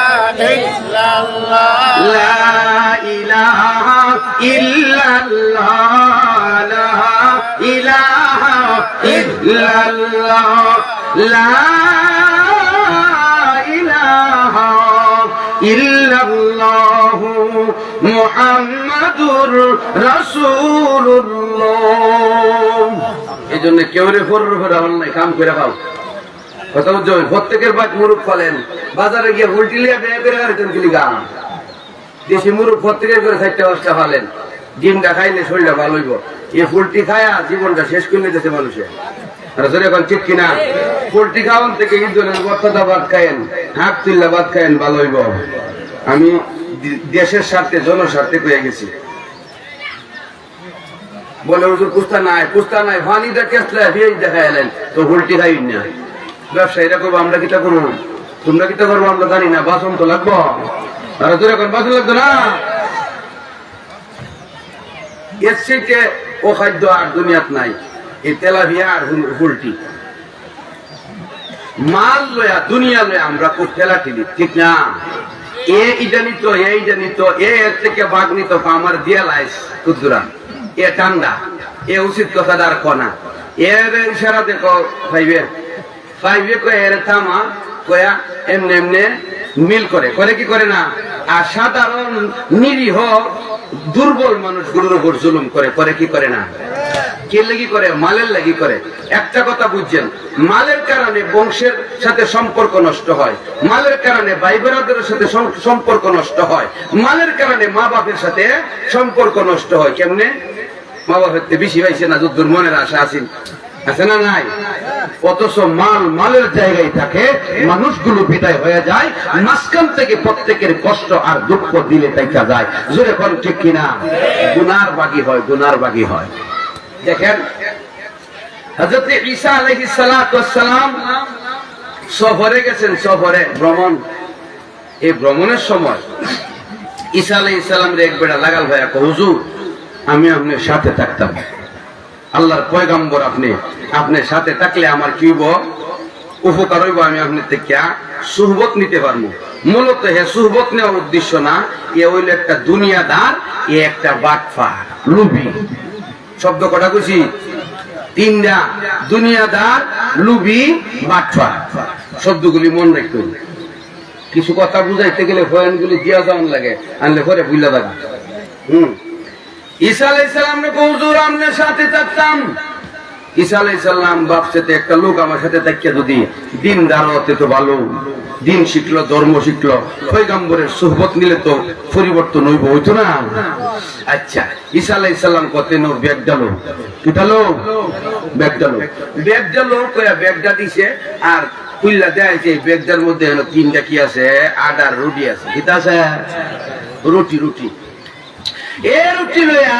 इल्लल्लाह, ला इलाहा इल्लल्लाह, ला इलाहा इल्लल्लाह, ला इलाहा इल्लल्लाह, মুহাম্মাদুর রাসূলুল্লাহ। এই জন্য কেউ রে কাম করে খাও, কথা বুঝছো? প্রত্যেকের বাদ মুরুখ ফলেন, বাজারে গিয়ে উল্টি লিয়া বেয়ে করে গাড়িতেন কিলি গান, দেশি মুরুখ প্রত্যেকের করে 4টা-5টা ফলেন, ডিমটা খাইলে শরীরটা ভালো হইব। এই ফুলটি খায়া জীবনটা শেষ করে নিতেছে মানুষের, এখন ঠিক কিনা? পোল্ট্রি খাওয়ান থেকে ঈদের বর্তাদা ভাত খায়েন, হাত তুল্লা ভাত খায়েন, ভালো হইব। আমি দেশের স্বার্থে, জনস্বার্থে কয়ে গেছি। বলে হুজুর কুস্তা নাই ফানিটা কেসলে দেখা এলেন তো পোল্ট্রি খাই না। ব্যবসায়ীরা করবো, আমরা কিটা করবো, তোমরা কিটা করবো আমরা জানি না, বাসন তো লাগবো, আর তোর এখন বাসন লাগতো না। এর থেকে ও খাদ্য আর দুনিয়াত নাই, এই তেলাপিয়া আর পোল্ট্রি। মাল লয়া, দুনিয়া লয়া আমরা খুব ঠেলা ঠেলি, ঠিক না? এইটা নিত, এইটা নিত, এর থেকে বাঘ নিত, আমার দিয়া লাইস কুদুরা, এ ঠান্ডা, এ উচিত কথাটা আর কনা এর ইশারা দেখো ভাইবে ভাইবে কয়ে এর থামা কয়া এমনি এমনি মিল করে করে কি করে না। আর সাধারণ নিরীহ দুর্বল মানুষগুলোর উপর জুলুম করে করে কি করে না। কে লাগি করে? মালের লাগি করে। একটা কথা বুঝছেন, মালের কারণে বংশের সাথে সম্পর্ক নষ্ট হয়, মালের কারণে ভাই বোনদের সাথে সম্পর্ক নষ্ট হয়, মালের কারণে মা বাপের সাথে সম্পর্ক নষ্ট হয়। কেমনে? মা বাপের বেশি পাইছে না, যদ্দুর মনের আশা আছেন আছে না নাই, অথচ মালের জায়গায় থাকে, মানুষগুলো বিদায় হয়ে যায়, মাঝখান থেকে প্রত্যেকের কষ্ট আর দুঃখ দিলে তাইকা যায়। জোরে কোন ঠিক কিনা? গুনার বাগী হয়, গুনার বাগী হয়। দেখেন হযরত ঈসা আলাইহিস সালাতু ওয়াস সালাম সফরে গেছেন, সফরে ভ্রমণ। এই ভ্রমণের সময় ঈসা আলাইহিস সালাম রে এক বেড়া লাগাল ভাইয়া কো, হুজুর আমি আপনার সাথে থাকতাম, আল্লাহর পয়গম্বর আপনি, আপনার সাথে থাকলে আমার কি হইব? উপকার হইব, আমি আপনার থেকে সুহবত নিতে পারবো। মূলত হে সুহবত নেওয়ার উদ্দেশ্য না, এ হইল একটা দুনিয়াদার, এ একটা বাটপার লুবি। শব্দ কটা কইছি? তিনটা, দুনিয়াদার, লুবি, বাটপার। শব্দগুলি মন রাখবেন। কিছু কথা বুঝাইতে গেলে বয়ানগুলি দিয়া যাওয়ান লাগে, আনলে পরে বুঝলা যাবে। ঈসা আলাইহিস সালাম রে হুজুর আপনার সাথে থাকতাম। ঈসা আলাইহিস সালাম ভাবছেতে একটা লোক আমার সাথে থাকিয়া যদি দিনদার হতে তো ভালো, দিন শিখলো, ধর্ম শিখলো, পয়গম্বরের সুহবত নিলে তো পরিবর্তন হইব, হইতো না? আচ্ছা, ঈসা আলাইহিস সালাম কতে নো ব্যাগ ডালো, কি ডালো? ব্যাগ ডালো, ব্যাগ ডালো কয়া ব্যাগটা দিছে। আর খুললা দেয় যে ব্যাগটার মধ্যে হলো তিনটা কি আছে? আডার রুটি আছে। কি আছে? রুটি। রুটি এ রুটি লইয়া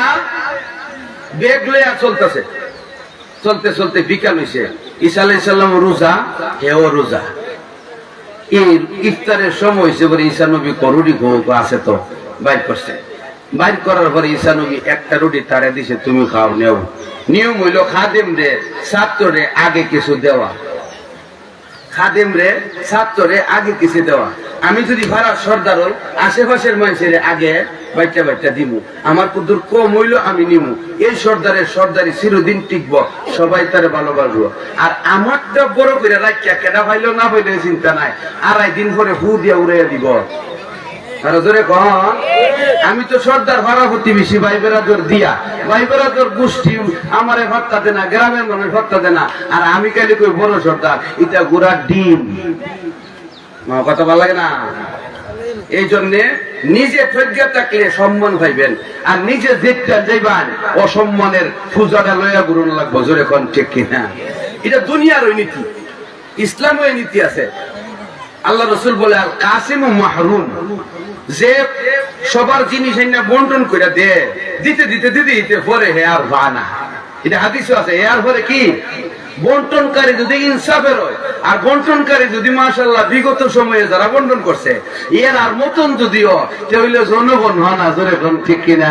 ব্যাগ লইয়া চলতেছে। চলতে চলতে বিকাল হইছে। ঈসা আলাইহিস সালাম রোজা, হেও রোজা। এই ইফতারের সময় হইছে, বলে ঈসা নবী রুটি আছে তো বাইর করছে। বাইর করার পরে ঈসা নবী একটা রুটি তারে দিছে, তুমি খাও, নেও। নিয়ম হইল খাদেম রে ছাত্ররে আগে কিছু দেওয়া, খাদেম রে ছাত্ররে আগে কিছু দেওয়া। আমি যদি ভাড়া সর্দার হই, আশেপাশের মানুষের আগে বাইটা বাইটা দিব, আমার কুদুর কম হইলো আমি নিমু। এই সর্দারের সর্দারি চিরদিন টিকবো, সবাই তারে ভালোবাসবো। আর আমারটা বড় করে রাখিয়া কেনা পাইলো না পাইলে চিন্তা নাই, 2.5 দিন পরে হু দিয়া উড়াইয়া দিব। আর ধরে কন আমি তো সর্দার ভাড়া প্রতিবেশী ভাই বেড়াদর দিয়া, ভাই বেড়াদর গোষ্ঠী আমারে ভত্তা দে না, গ্রামের মানুষ ভত্তা দে না। আর আমি কালি কই বড় সর্দার, এটা গুড়ার ডিম। কথা ভালো লাগে না? এই জন্য নিজে প্রজ্ঞা থাকলে সম্মান পাইবেন, আর নিজে যেটা যাইবেন অসম্মানের পূজাটা লইয়া গুরুন লাগবো। জোরে কোন ঠিক কিনা? এটা দুনিয়ার ওই নীতি, ইসলামের ওই নীতি আছে। আল্লাহ রাসূল বলে আল কাসিমু মাহরুম, যে সবার জিনিস বন্টন করে দে, দিতে দিতে দিতে দিতে পরে হে আর বানা। এটা হাদিসে আছে। এর পরে কি? বন্টনকারী যদি ইনসাফের হয়, আর বন্টনকারী যদি মাশাআল্লাহ বিগত সময়ে যারা বন্টন করছে এর আর মতন যদিও তাহলে জনগণ হয় না। জোরে কোন ঠিক কিনা?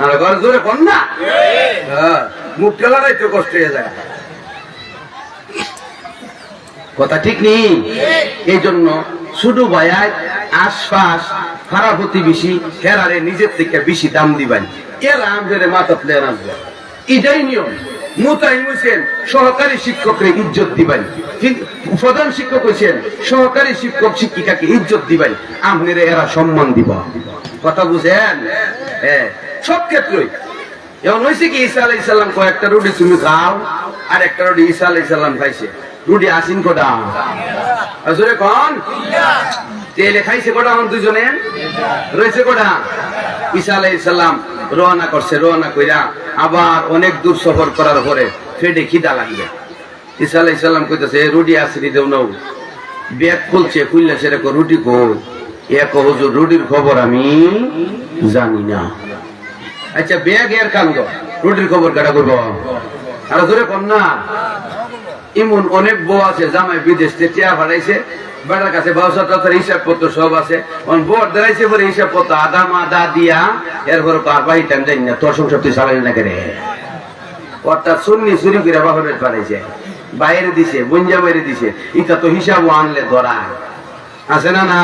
আর ঘর জোরে কোন না, মুখ ঠেলারাই তো কষ্ট হয়ে যায়। কথা ঠিক নেই? এই জন্য শুধু ভাইয়ায় আশপাশ খারাপ প্রতিবেশী হেরারে নিজের থেকে বেশি দাম দিবেন, এরা আমাদের মাথাত লেন আসবে। এটাই নিয়ম। মুতাইম হোসেন সহকারী শিক্ষককে ইজ্জত দিবেন, প্রধান শিক্ষক হয়েছেন সহকারী শিক্ষক শিক্ষিকাকে ইজ্জত দিবেন, আপনারা এরা সম্মান দিব। কথা বুঝেন? হ্যাঁ, সব ক্ষেত্রে এমন হয়েছে কি ঈসা আলাইহিস সালাম কয়েকটা রুটি তুমি খাও, আর একটা রুটি ঈসা আলাইহিস সালাম খাইছে। রুটি আসিন কটা? আসলে কোন তেলে খাইছে কটা? দুজনে রয়েছে কটা? ঈসা আলাইহিস সালাম রওনা করছে। রওনা কইরা আবার অনেক দূর সফর করার পরে পেটে খিদা লাগবে। ঈসা আলাইহিস সালাম কইতেছে রুটি আসরি দেও নাও। ব্যাগ খুলছে, খুললে সেরকম রুটি কই? এক হুজুর রুটির খবর আমি জানি না। আচ্ছা ব্যাগ এর কান্দ, রুটির খবর কাটা করবো? আর ধরে কন না, এমন অনেক বউ আছে জামাই বিদেশ থেকে টিয়া ভাড়াইছে, বেটার কাছে ব্যবসা টার হিসাব পত্র সব আছে, বর দাঁড়াইছে পরে হিসাব পত্র আদা মাদা দিয়া এরপর আর বাহি টাইম যাই না, তোর সংসার তুই চালাই না কেন? অর্থাৎ সুন্নি চুরি করে বাপের পাঠাইছে, বাইরে দিছে, বঞ্জা বাইরে দিছে, এটা তো হিসাবও আনলে ধরা আছে না? না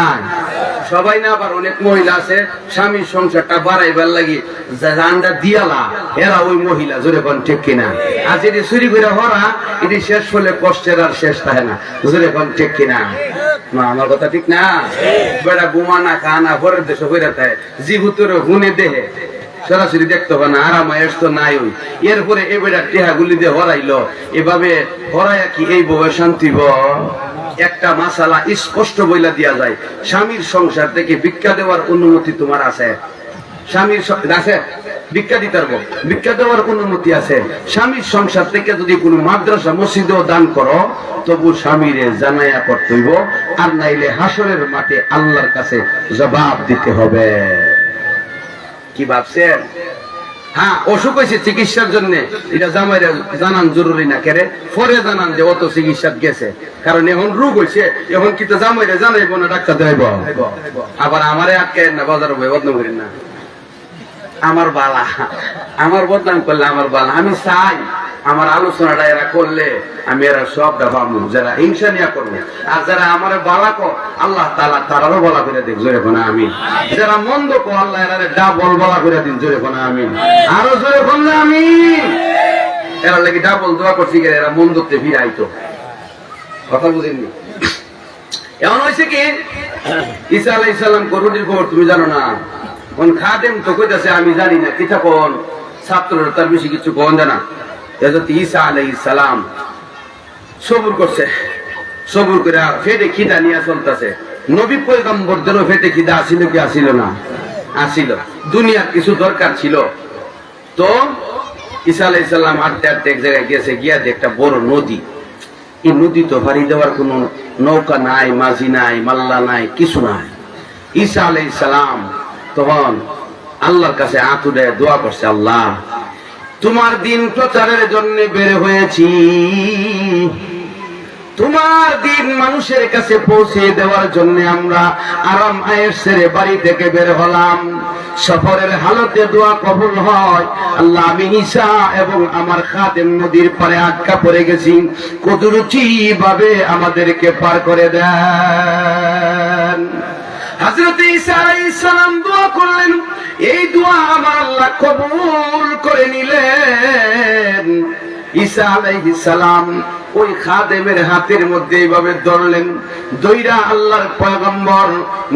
সবাই না, আবার অনেক মহিলা আছে স্বামীর সংসারটা বাড়াইবার লাগি রান্না দিয়ালা, এরা ওই মহিলা, জোরে কোন ঠিক কিনা? আর যদি চুরি করে হরা, এটি শেষ হলে কষ্টের আর শেষ থাকে না, জোরে কোন ঠিক কিনা? আমার কথা ঠিক না? বেড়া ঘুমা না, খা না, ঘরের দেশে হইরা থাকে, জীবুতর হুনে দেহে সরাসরি দেখতে হবে না, আরাম তো নাই। ওই এরপরে এবারে টেহা গুলি দিয়ে হরাইলো, এভাবে হরাইয়া কি এই বউয়ের শান্তি? একটা মাসালা স্পষ্ট বইলা দিয়া যায়, স্বামীর সংসার থেকে ভিক্ষা দেওয়ার অনুমতি তোমার আছে? স্বামীর আছে ভিক্ষা দিতে পারবো, ভিক্ষা দেওয়ার অনুমতি আছে। স্বামীর সংসার থেকে যদি কোনো মাদ্রাসা মসজিদেও দান করো, তবু স্বামীরে জানাইয়া করতে হইব, আর নাইলে হাসরের মাঠে আল্লাহর কাছে জবাব দিতে হবে। কি ভাবছেন? হ্যাঁ, অসুখ হয়েছে চিকিৎসার জন্য, এটা জামাইরা জানান জরুরি না, কেরে পরে জানান যে অত চিকিৎসা গেছে, কারণ এখন রোগ হয়েছে, এখন কিন্তু জামাইরা জানাইব না, ডাক্তার দেখাইব। আবার আমারে আটকে না, বাজার বদনাম করেন না, আমার বালা, আমার বদনাম করলে আমার বালা। আমি চাই আমার আলোচনাটা এরা করলে আমি এরা সবটা পাবো, যারা হিংসা নিয়ে করবো, আর যারা আমার বালা কো আল্লাহ তাআলা তারারও বলা করে দিক, জোরে কোনা আমিন। যারা মন্দ কো আল্লাহ এরা ডাবল বলা করে দিন, জোরে কোনা আমিন। আরো জোরে বললে আমিন। এরা লাগি ডাবল দোয়া করছি, এরা মন্দতে ফিরাইতো, কথা বুঝেননি? এমন হয়েছে কি, ঈসা আলাইহিস সালাম রুটির খবর তুমি জানো না? কোন খাদেম তো কইতাছে আমি জানি না, কিতা কোন ছাত্ররা তার বেশি কিছু কোন জানা। হযরত ঈসা আলাইহিস সালাম সবুর করছে, সবুর করে ফেটে খিদা নিয়ে চলতেছে। নবী পয়গম্বরদেরও ফেটে খিদা আসিল কি আসিল না? আসিল। দুনিয়ার কিছু দরকার ছিল, তো ঈসা আলাইহিস সালাম হাঁটতে হাঁটতে এক জায়গায় গেছে, গিয়া একটা বড় নদী। এই নদী তো পাড়ি দেওয়ার কোন নৌকা নাই, মাঝি নাই, মাল্লা নাই, কিছু নাই। ঈসা আলাইহিস সালাম তখন আল্লাহর কাছে আঁতুড়ে দোয়া করছে, আল্লাহ তোমার দিন প্রচারের জন্য বের হয়েছি, তোমার দিন মানুষের কাছে পৌঁছে দেওয়ার জন্য আমরা আরাম আয়েশ ছেড়ে বাড়ি থেকে বের হলাম। সফরের হালতে দোয়া কবুল হয়। আল্লাহ, আমি ঈসা এবং আমার খাদেম নদীর পারে আটকা পড়ে গেছি, কুদরতি ভাবে আমাদেরকে পার করে দেন। হযরত ঈসা আলাইহিস সালাম দোয়া করলেন, এই দোয়া আমার আল্লাহ কবুল করে নিলেন। ঈসা আলাইহিস সালাম ওই খাদেমের হাতের মধ্যে এইভাবে ধরলেন, দইরা আল্লাহর পয়গম্বর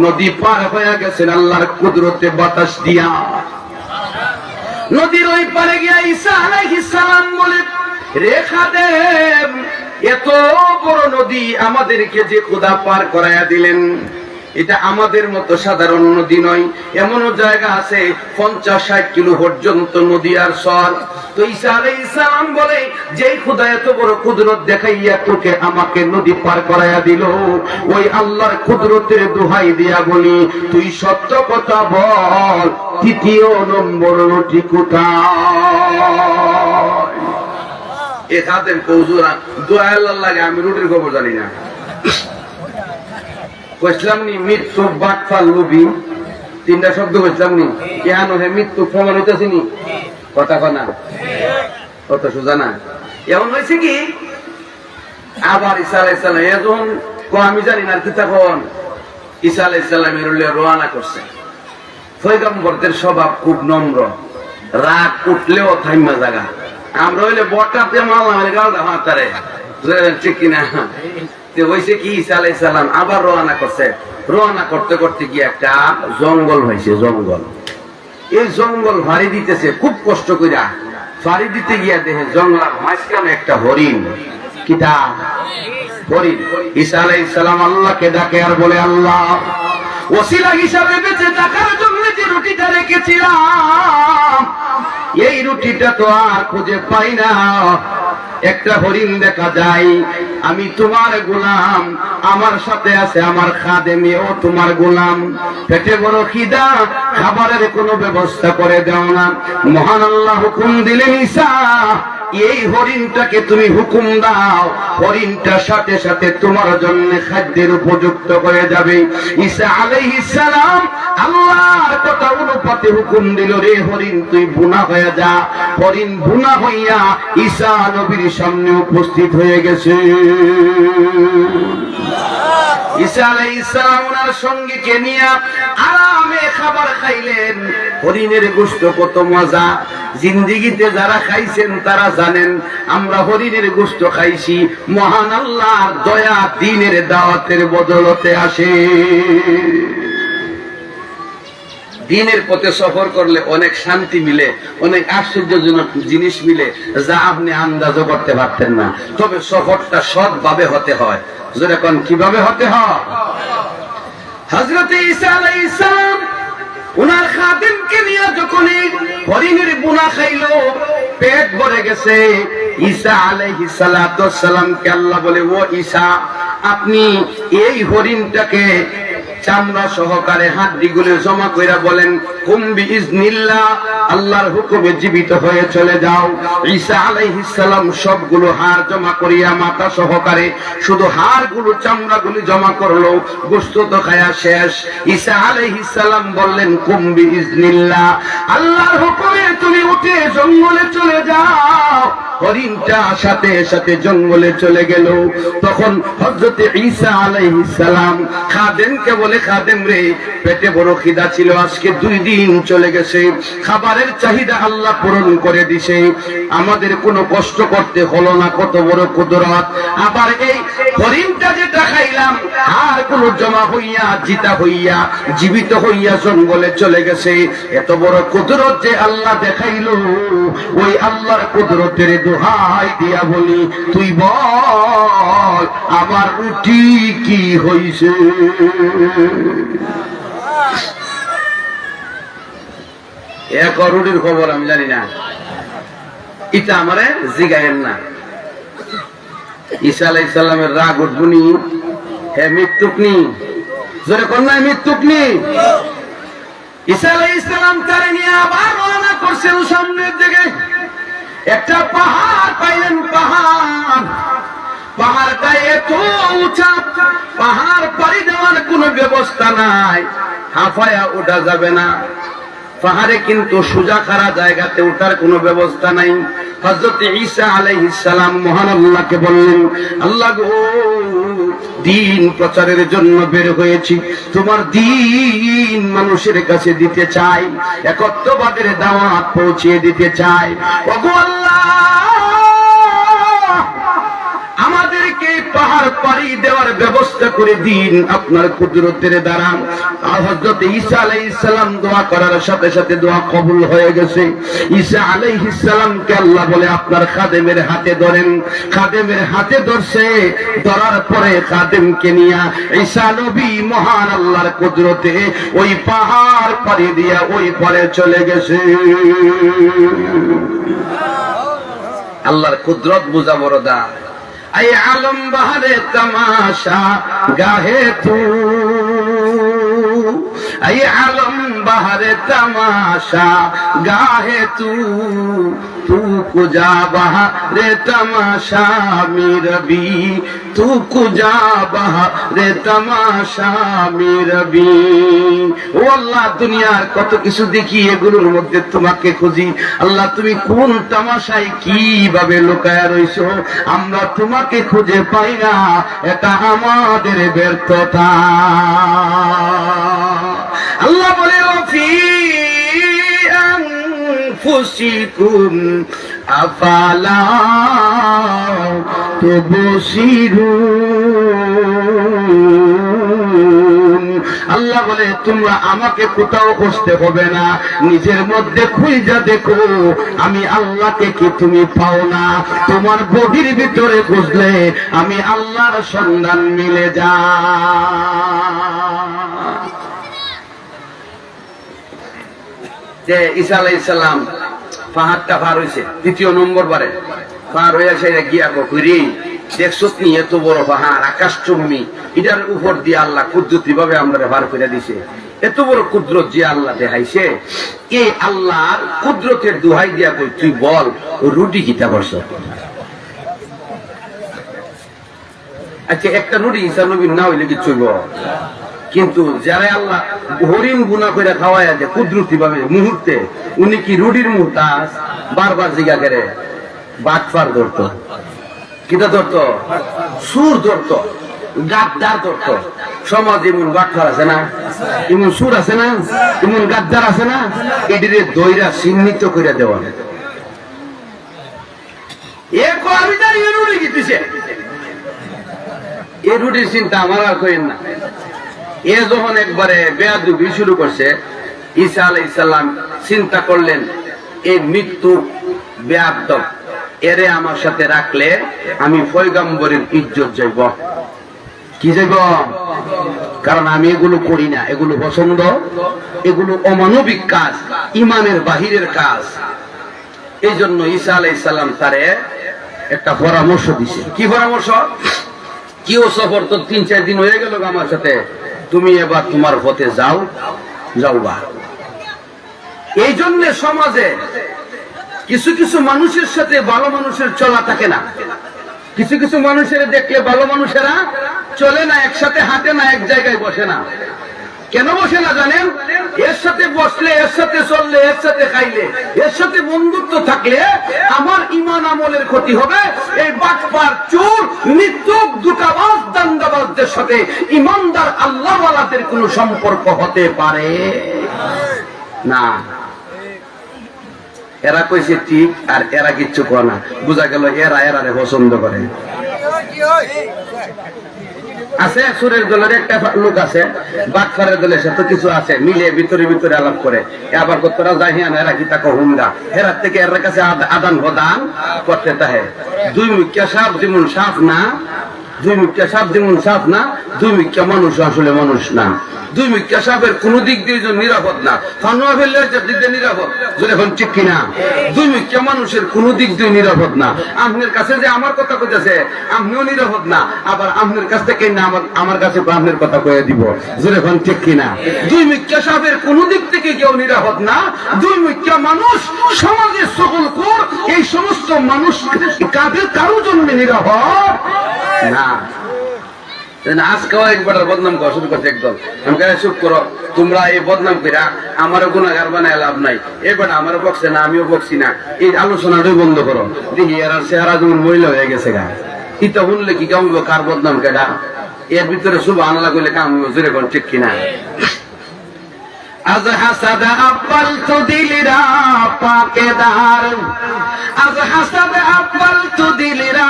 নদী পার হয়ে গেছেন আল্লাহর কুদরতে বাতাস দিয়া। নদীর ওই পারে গিয়া ঈসা আলাইহিস সালাম বলে, রে খাদেম, এত বড় নদী আমাদেরকে যে খোদা পার করাইয়া দিলেন, এটা আমাদের মতো সাধারণ নদী নয়। এমনও জায়গা আছে 50-60 কিলো পর্যন্ত নদী আর সর। তো ঈসা আলাইহিস সালাম বলে, যেই খোদা এত বড় কুদরত দেখাইয়া তোকে আমাকে নদী পার করাইয়া দিল, ওই আল্লাহর কুদরতের দোহাই দিয়া বলি, তুই সত্য কথা বল, 3য় নম্বর নদী কোথায়? এ খাদেম কৌজুরা দোয়া আল্লাহ লাগে, আমি রুটির খবর জানি না। কইলাম নি মৃত্যু, বাটফাল, লোভী, 3টা শব্দ কইলাম নি, কেন হে মৃত্যু প্রমাণ হইতেছে নি? কথা কনা কত সোজা না। এমন হয়েছে কি, আবার ঈসা আলাইহিস সালাম এখন আমি জানি না কি, তখন ঈসা আলাইহিস সালামের রওনা করছে। পয়গম্বরদের স্বভাব খুব নম্র, রাগ উঠলেও থাইমা জায়গা। আমরা হইলে বটাতে মারলাম গালটা হাতারে, ঠিক কিনা? হয়েছে কি, ঈসা আলাইহিস সালাম আবার রওনা করছে। রওনা করতে করতে গিয়ে একটা জঙ্গল হয়েছে, জঙ্গল। এই জঙ্গল ভারী দিতেছে খুব কষ্ট কইরা, ভারী দিতে গিয়া দেখে জঙ্গলার মাঝখানে একটা হরিণ। কিটা হরিণ। ঈসা আলাইহিস সালাম আল্লাহকে ডাকে আর বলে, আল্লাহ, ওসিলা হিসাবে বেঁচে থাকার জন্য যে রুটিটা রেখেছিলাম, এই রুটিটা তো আর খুঁজে পাই না। একটা হরিণ দেখা যায়, আমি তোমার গোলাম, আমার সাথে আছে আমার খাদেমি, ও তোমার গোলাম, পেটে বড় খিদা, খাবারের কোনো ব্যবস্থা করে দাও না। মহান আল্লাহ হুকুম দিলেন, ঈসা, এই হরিণটাকে তুমি হুকুম দাও, হরিণটা সাথে সাথে তোমার জন্য খাদ্যের উপযুক্ত হয়ে যাবে। ঈসা আলাইহিস সালাম আল্লাহর কথা অনুপাতে হুকুম দিল, রে হরিণ তুই বুনা হয়ে যা। হরিণ বুনা হইয়া ঈসা নবীর সামনে উপস্থিত হয়ে গেছে। ঈসা আলাইহিস সালাম ওনার সঙ্গীকে নিয়ে আরামে খাবার খাইলেন। হরিণের গোশত কত মজা, জিন্দেগিতে যারা খাইছেন তারা জানেন। আমরা হরিণের গোশত খাইছি, মহান আল্লাহর দয়া দ্বীনের দাওয়াতের বদলতে আসে। দ্বীনের পথে সফর করলে অনেক শান্তি মিলে, অনেক আশ্চর্যজনক জিনিস মিলে, যা আপনি আন্দাজও করতে পারতেন না। তবে সফরটা সৎভাবে হতে হয়। যেরকম কিভাবে হতে হয়? হযরত ঈসা আলাইহিস সালাম উনার খাদেমকে নিয়ে যখন হরিণের বুনা খাইলো, পেট ভরে গেছে। ঈসা আলাইহিস সালাতু ওয়াস সালামকে আল্লাহ বলে, ও ঈসা, আপনি এই হরিণটাকে চামড়া সহকারে হাড্ডিগুলো জমা কইরা বলেন, কুম বিইজনিল্লাহ, আল্লাহর হুকুমে জীবিত হয়ে চলে যাও। ঈসা আলাইহিস সালাম সবগুলো হাড় জমা করিয়া মাথা সহকারে শুধু হাড়গুলো চামড়াগুলো জমা করলো, গোশত তো খায়া শেষ। ঈসা আলাইহিস সালাম বললেন, কুম বিইজনিল্লাহ, আল্লাহর হুকুমে তুমি উঠে জঙ্গলে চলে যাও। হরিণটা সাথে সাথে জঙ্গলে চলে গেল। তখন হযরত ঈসা আলাইহিস সালাম খাদেমকে বলে, খাদেম রে, পেটে বড় খিদা ছিল, আজকে 2 দিন চলে গেছে, খাবারের চাহিদা আল্লাহ পূরণ করে দিছে, আমাদের কোনো কষ্ট করতে হলো না। কত বড় কুদরত! আবার এই হরিণটা যেটা খাইলাম, হাড়গুলো জমা হইয়া জিতা হইয়া জীবিত হইয়া জঙ্গলে চলে গেছে। এত বড় কুদরত যে আল্লাহ দেখাইলো, ওই আল্লাহর কুদরতের দোহাই দিয়া বলি, তুই বল আমার রুটি কি হইছে? এক রুটির খবর আমি জানি না, এটা আমারে জিগায়েন না। ঈসা আলাইহিস সালামের রাগ উঠবনি, হে মৃত্যুকনি, জোরে কন্যায় মৃত্যুকনি। ঈসা আলাইহিস সালাম তারে নিয়ে আবার রওনা করছেন সামনের দিকে। একটা পাহাড় পাইলেন, পাহাড়টা এত উঁচা, পাহাড় পাড়ি দেওয়ার কোনো ব্যবস্থা নাই, হাঁফায়া ওঠা যাবে না। পাহাড়ে কিন্তু সোজা খাড়া জায়গাতে ওঠার কোনো ব্যবস্থা নাই। হযরত ঈসা আলাইহিস সালাম মহান আল্লাহকে বললেন, আল্লাহ গো, দ্বীন প্রচারের জন্য বের হয়েছি, তোমার দ্বীন মানুষের কাছে দিতে চাই, একত্ববাদের দাওয়াত পৌঁছে দিতে চাই। ওগো আল্লাহ, আমাদেরকে পাহাড় পাড়ি দেওয়ার ব্যবস্থা করে দিন আপনার কুদরতের দ্বারা। হযরত ঈসা আলাইহিস সালাম দোয়া করার সাথে সাথে দোয়া কবুল হয়ে গেছে। ঈসা আলাইহিস সালামকে আল্লাহ বলে, আপনার খাদেমের হাতে ধরেন। খাদেমের হাতে ধরছে, ধরার পরে খাদেমকে নিয়ে ঈসা নবী মহান আল্লাহর কুদরতে ওই পাহাড় পাড়ি দিয়া ওই পারে চলে গেছে। আল্লাহর কুদরত বুঝা বড় দা। আই আলম বাহারে তমাশা গাহে তু, আই আলম বাহারে তমাশা গাহে তু, তু কুজা বাহারে তমাশা মিরবি, তু কুজা বাহারে তমাশা মিরবি। ও আল্লাহ, দুনিয়ার কত কিছু দেখি, এগুলোর মধ্যে তোমাকে খুঁজি। আল্লাহ, তুমি কোন তামাশায় কিভাবে লুকায়া রইছো, আমরা তোমাকে খুঁজে পাই না, এটা আমাদের ব্যর্থতা। আল্লাহ বলে, ফি আনফুসিকুম আফালা তুবসিরুন। আল্লাহ বলে, তোমরা আমাকে কোথাও খুঁজতে হবে না, নিজের মধ্যে খুঁজা দেখো, আমি আল্লাহকে কি তুমি পাও না? তোমার বডির ভিতরে খুঁজলে আমি আল্লাহর সন্ধান মিলে যা। যে ঈসা আলাইহিস সালাম পাহাড়টা পার হয়েছে, 2য় নম্বর বারে পার হয়ে সেটা গিয়া করি, দেখছো নি এত বড় পাহাড়, আকাশ চুম্বি, এটার উপর দিয়ে আল্লাহ কুদরতি ভাবে আমরা পার করে দিছে। এত বড় কুদরত যে আল্লাহ দেখাইছে, এই আল্লাহর কুদরতের দোহাই দিয়া কই, তুই বল রুটি কিতা করছ? আচ্ছা, একটা রুটি ঈসা নবীর না হইলে কি চইব? কিন্তু যারা আল্লাহ হরিণ গুনা করে খাওয়ায় যে কুদরতি ভাবে মুহূর্তে, উনি কি রুটির মুহতাজ? বারবার জিজ্ঞা করে, বাটফার ধরতো, কিতা ধরতো? সুর ধরতো, গাদ্দার ধরতো। সমাজ এমন বাটফার আছে না, এমন সুর আছে না, এমন গাদ্দার আছে না, এটিরে দইরা চিহ্নিত করে দেওয়া। আমি জানি এ রুটি গিতেছে, এ রুটির চিন্তা আমার আর করেন না। এ যখন একবারে বেয়াদবি শুরু করছে, ঈসা আলাইহিস সালাম চিন্তা করলেন এই মৃত্যু বেয়াদব, এরে আমার সাথে রাখলে আমি পয়গম্বরের ইজ্জত যাইব। কি যাইব? কারণ আমি এগুলো করি না, এগুলো পছন্দ, এগুলো অমানবিক কাজ, ইমানের বাহিরের কাজ। এই জন্য ঈসা আলাইহিস সালাম তারে একটা পরামর্শ দিছে। কি পরামর্শ? কেউ সফর তো 3-4 দিন হয়ে গেল আমার সাথে, তুমি এবার তোমার পথে যাও, যাওবা। এই জন্য সমাজে কিছু কিছু মানুষের সাথে ভালো মানুষের চলা থাকে না, কিছু কিছু মানুষের দেখলে ভালো মানুষেরা চলে না, একসাথে হাঁটে না, এক জায়গায় বসে না। কেন বসে না জানেন? এর সাথে বসলে, এর সাথে চললে, এর সাথে খাইলে, এর সাথে বন্ধুত্ব থাকলে আমার ইমান আমলের ক্ষতি হবে। এই বাটপার, চোর, মৃত্যুক, দুটাবাজ, দান্দাবাজদের সাথে ইমানদার আল্লাহওয়ালাদের কোনো সম্পর্ক হতে পারে না। এরা কইছে ঠিক, আর এরা কিচ্ছু করে না। বোঝা গেল এরা এরারে পছন্দ করে। আছে সুরের দলের একটা লোক আছে, বাটফারের দলের সাথে কিছু আছে, মিলে ভিতরে ভিতরে আলাপ করে। আবার তোরা যাই না, এরা কি তাকে হুমদা, এরার থেকে এর কাছে আদান প্রদান করতে থাকে। দুই মুখ্য সাপ যেমন সাপ না, দুই মুখ্য সাপ যেমন সাপ না, দুই মুখ্য মানুষ আসলে মানুষ না। দুই মুখ্য সাপের কোন দিক দিয়ে নিরাপদ না, ফানুয়া ফেললে দিক দিয়ে নিরাপদ, এখন ঠিক কিনা? দুই মুখ্য মানুষের কোন দিক দিয়ে নিরাপদ না। আপনার কাছে যে আমার কথা কইতেছে, আপনিও নিরাপদ না, আবার আপনার কাছ থেকে না আমার কাছে আপনার কথা কয়ে দিব, এখন ঠিক কিনা? দুই মুখ্য সাপের কোন দিক থেকে কেউ নিরাপদ না। দুই মুখ্য মানুষ সমাজের সকল কোর, এই সমস্ত মানুষ কাদের কারো জন্য নিরাপদ না। আজকেও একবার বদনাম করা শুরু করছে একদল। আমি চুপ করো, তোমরা এই বদনাম কইরা আমারও গুনাহগার বানায় লাভ নাই। এবার আমারও বকছে না, আমিও বকছি না, এই আলোচনাটাই বন্ধ করো। দেখি এর চেহারা যেমন মহিলা হয়ে গেছে গা, ইটা শুনলে কি কাম হইব? কার বদনাম কেডা? এর ভিতরে সুবহানাল্লাহ কইলে কাম হইব, জোরে কোন ঠিক কিনা? আজ হাসাদ আব্বাল তো দিলরা পাকেদার, আজ হাসাদ আব্বাল তো দিলরা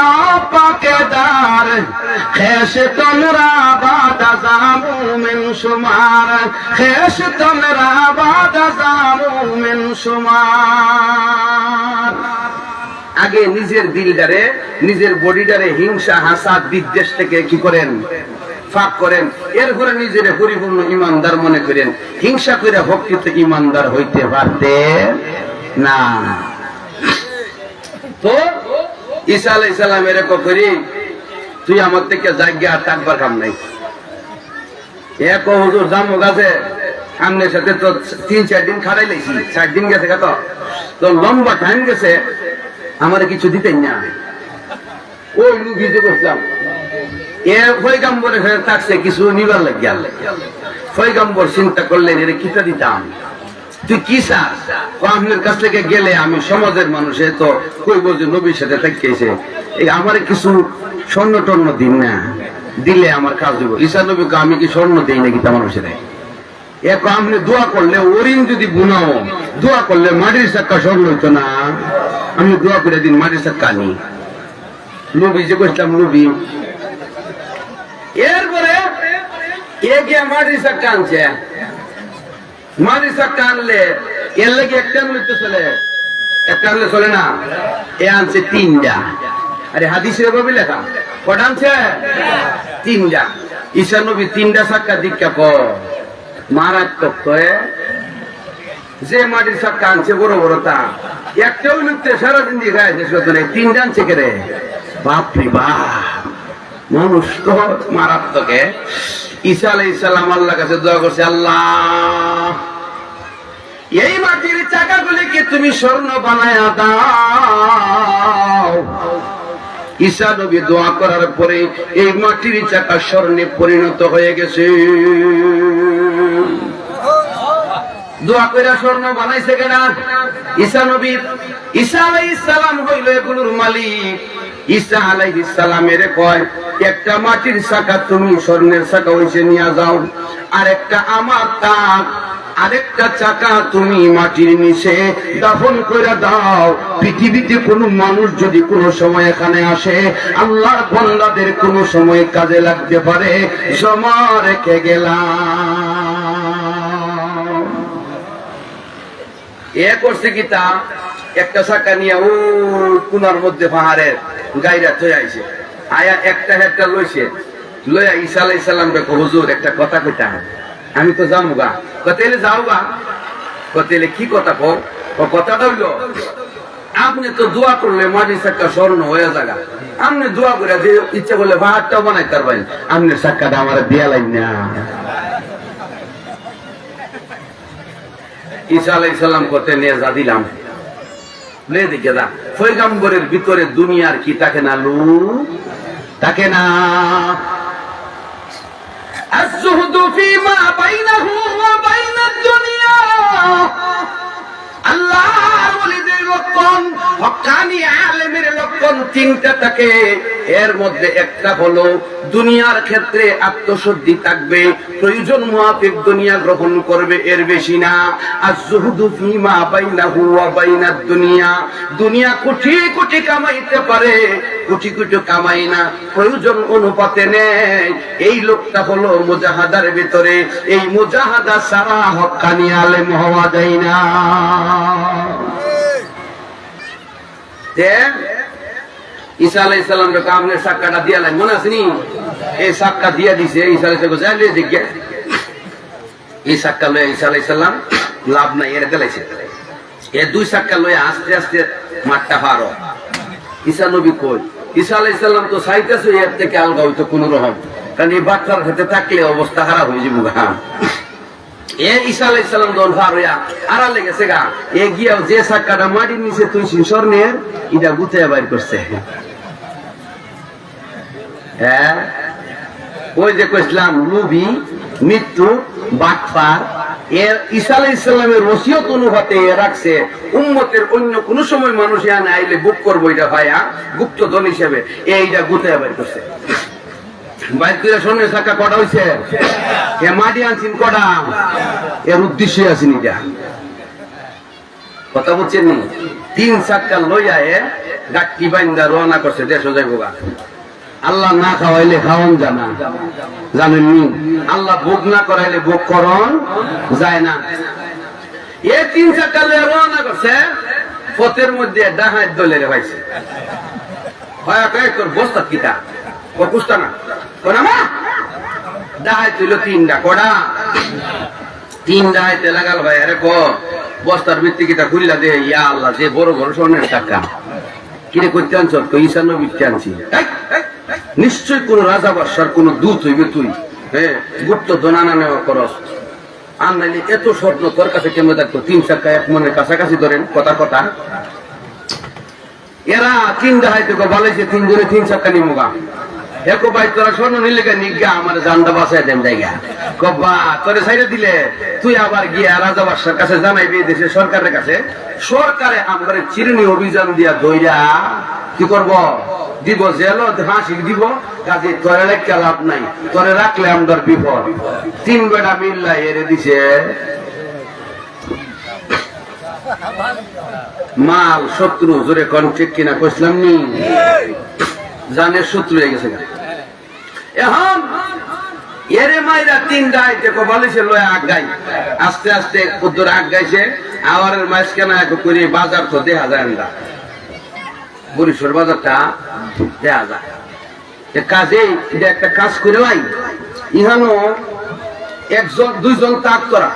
পাকেদার, খেশ তোমরা বাদা জামু মিন শুমার, খেশ তোমরা বাদা জামু মিন শুমার। আগে নিজের দিলটারে, নিজের বডিটারে হিংসা, হাসাদ, বিদ্বেষ থেকে কি করেন? ফাঁক করেন। এরপরে নিজের পরিপূর্ণ ইমানদার মনে করেন। হিংসা করে ভক্তিত ইমানদার হইতে পারতে না। তো ঈসা আলাইহিস সালাম এরকম করি, তুই আমার থেকে জায়গা আর থাকবার কাম নাই। এক হুজুর জামু গাছে আমনের সাথে তো 3-4 দিন খাড়াই লাইছি, 4 দিন গেছে কত তো লম্বা টাইম গেছে, আমার কিছু দিতেন না। ওই লুকিয়ে করছিলাম, পয়গম্বরের হয়ে থাকছে কিছু নিবার লাগিয়া। পয়গম্বর চিন্তা করলেন এর কিতা দিতাম, তুই কি চাস? আপনার কাছ থেকে গেলে আমি সমাজের মানুষে তো কইব যে নবীর সাথে থাকতেছে, এই আমার কিছু স্বর্ণ টর্ণ দিন না, দিলে আমার কাজ দেবো। ঈসা নবীকে আমি কি স্বর্ণ দিই নাকি তা মানুষের? এক আপনি দোয়া করলে ওরিন যদি বুনাও, দোয়া করলে মাটির চাক্কা স্বর্ণ হইতো না। আমি দোয়া করে দিন মাটির চাক্কা আনি, নবী যে করছিলাম নবী। এরপরে গিয়ে মাটির চাক্কা আনছে, মাটির চাক্কা আনলে এর লাগে একটা আনলে তো চলে, একটা আনলে চলে না, এ আনছে 3টা। আরে হাদিসের ভাবে লেখা কটা আনছে? 3টা। ঈসা নবী 3টা চাক্কা দীক্ষা কর, মারাত্মক তো। যে মাটির চাক্কা আনছে বড় বড়, তা একটাও লুকতে সারাদিন দিয়ে গায়ে শেষ করতে নেই, 3টা আনছে কে রে? বাপরে বাপ, মানুষ তো মারাত্মক। ঈসা আলাইহিস সালাম আল্লাহর কাছে দোয়া করছে, আল্লাহ এই মাটির চাকাগুলিকে তুমি স্বর্ণ বানায়া দাও। ঈসা নবী দোয়া করার পরে এই মাটির চাকা স্বর্ণে পরিণত হয়ে গেছে। দোয়া করে স্বর্ণ বানাইছে কেনা? ঈসা নবী। ঈসা আলাইহিস সালাম হইল এগুলোর মালিক। ঈসা আলাইহিস সালামের কয় একটা মাটির চাকা তুমি স্বর্ণের চাকা হইছে নিয়ে যাও, আর একটা আমার তাক, আরেকটা চাকা তুমি মাটির নিচে দাফন করে দাও। পৃথিবীতে কোনো মানুষ যদি কোনো সময় এখানে আসে, আল্লাহর বান্দাদের কোনো সময় কাজে লাগতে পারে, জমা রেখে গেলাম। এ করছে কি তা একটা চাকা নিয়ে ও কোনার মধ্যে পাহাড়ের গাইরা চলে আইছে, আয়া একটা হেডটা লইছে, লইয়া ঈসা আলাইহিস সালাম কে হুজুর একটা কথা কইতা, আমি তো যাবো গা। কতেলে যাও গা। কতেলে কি কথা কও? ও কথাটা হইলো আপনি তো দোয়া করলে মাটির চাকা স্বর্ণ হয়ে যাগা, আপনি দোয়া করে যে ইচ্ছা করলে পাহাড়টা বানাইতে পারবেন, আপনি চাকাটা আমার দিয়া লাইন না। ঈসা আলাইহিস সালাম কতে নিয়ে যা দিলাম, লে দেখে দা পয়গম্বরের ভিতরে দুনিয়ার কি থাকে না, লু থাকে না। الزهد فيما بينه وبين الدنيا আল্লাহর ওলিদের লক্ষণ, হক্কানি আলেমের লক্ষণ তিনটা থাকে। এর মধ্যে একটা হলো দুনিয়ার ক্ষেত্রে আত্মশুদ্ধি থাকবে, প্রয়োজন মুআফিক দুনিয়া গ্রহণ করবে, এর বেশি না। আয-যুহদু ফীমা বাইনাহু ওয়া বাইনাদ দুনিয়া, দুনিয়া কোটি কোটি কামাইতে পারে, কোটি কোটি কামাই না, প্রয়োজন অনুপাতে নেই। এই লোকটা হলো মুজাহাদার ভিতরে, এই মুজাহাদা সারা হক্কানি আলেম হওয়া যায় না। ঈসা আলাইহিস সালাম কে কামনে সাক্কাটা দিয়া লাই, মনে আছে নি? এই সাক্কা দিয়া দিছে ঈসা আলাইহিস সালাম, জানলে দেখে এই সাক্কা লয়ে ঈসা আলাইহিস সালাম লাভ নাই এর গলাইছে। এই দুই সাক্কা লয়ে আস্তে আস্তে মাঠটা পার হয়। ঈসা নবী কই? ঈসা আলাইহিস সালাম তো চাইতেছে এর থেকে আলগা হইতো কোন রকম, কারণ এই বাচ্চার হাতে থাকলে অবস্থা খারাপ হয়ে যাবো গা। এ ঈসা আলাইহিস সালাম দল পার হইয়া আড়ালে গেছে গা, এ গিয়াও যে সাক্কাটা মাটির নিচে তুই স্বর্ণের এটা গুছাইয়া বাইর করছে। হ্যাঁ, ওই যে কইছিলাম লোভী, মৃত্যু, বাটপার, এর ঈসা আলাইহিস সালামের ওসিয়ত অনুপাতে রাখছে উম্মতের অন্য কোন সময় মানুষ এখানে আইলে বুক করবো এটা ভাইয়া গুপ্তধন হিসেবে, এইটা গুছাইয়া বাইর করছে। বাইর করে স্বর্ণের চাকা কটা হইছে, এ মাটি আনছেন কটা, এর উদ্দেশ্যে আছেন এটা কথা বলছেন নি। 3 চাকা লইয়া এ গাট্টি বাইন্দা রওনা করছে দেশ যাইব গা। আল্লাহ না খাওয়াইলে খাওয়ান জানা, জানেননি? আল্লাহ ভোগ না করাইলে ভোগ করন যায় না। এ 3 চাকা লইয়া রওনা করছে, পথের মধ্যে ডাহাত দলের ভাইছে, হয় কয়েক তোর বস্তা কিতা কুস্তা না কোনা মা ডাহাত হইল 3টা, কটা 3 ডাহাইতে লাগাল ভাই। আরে ক বস্তার ভিত্তি কিতা খুললা দে, ইয়া আল্লাহ যে বড় বড় স্বর্ণের টাকা কিনে করতে আনছ, তো ঈসা নবীকে আনছি। নিশ্চয় কোন রাজা বাদশার কোন দূত হইবে তুই, হ্যাঁ গুপ্ত দনানা নেওয়া করস, আর নাইলে এত স্বপ্ন তোর কাছে কেমন থাকতো। 3 চাকা এক মনের কাছাকাছি ধরেন কথা কথা। এরা 3 ডাহাইতে বালাইছে, 3 জনে 3 চাকা নিমুগা। একো ভাই তোরা স্বর্ণ নিলে নিগা আমার জানটা বাঁচাই দেন জায়গা, কব্বা তোরে সাইডে দিলে তুই আবার গিয়া রাজা বাদশার কাছে জানাইবি, দেশের সরকারের কাছে। সরকারে আমার চিরুনি অভিযান দিয়া দইরা কি করব, দিব জেল, ফাঁসি দিব, কাজে তোরে লেখা লাভ নাই, তোরে রাখলে আমার বিপদ। 3 বেটা মিল্লা এরে দিছে মাল শত্রু, জোরে কোন ঠিক কিনা কইছিলাম নি, জানের শত্রু হয়ে গেছে। এখন এরে মাইরা 3 ডাইতে কবালিছে লয়ে আগাই, আস্তে আস্তে কুদ্দুর আগাইছে। আওয়ারের মাঝখানে করে বাজার তো দেখা যায় না, বরিশাল বাজারটা দেখা যায়। কাজে এটা একটা কাজ করে ভাই, ইহানো 1-2 তাক করা,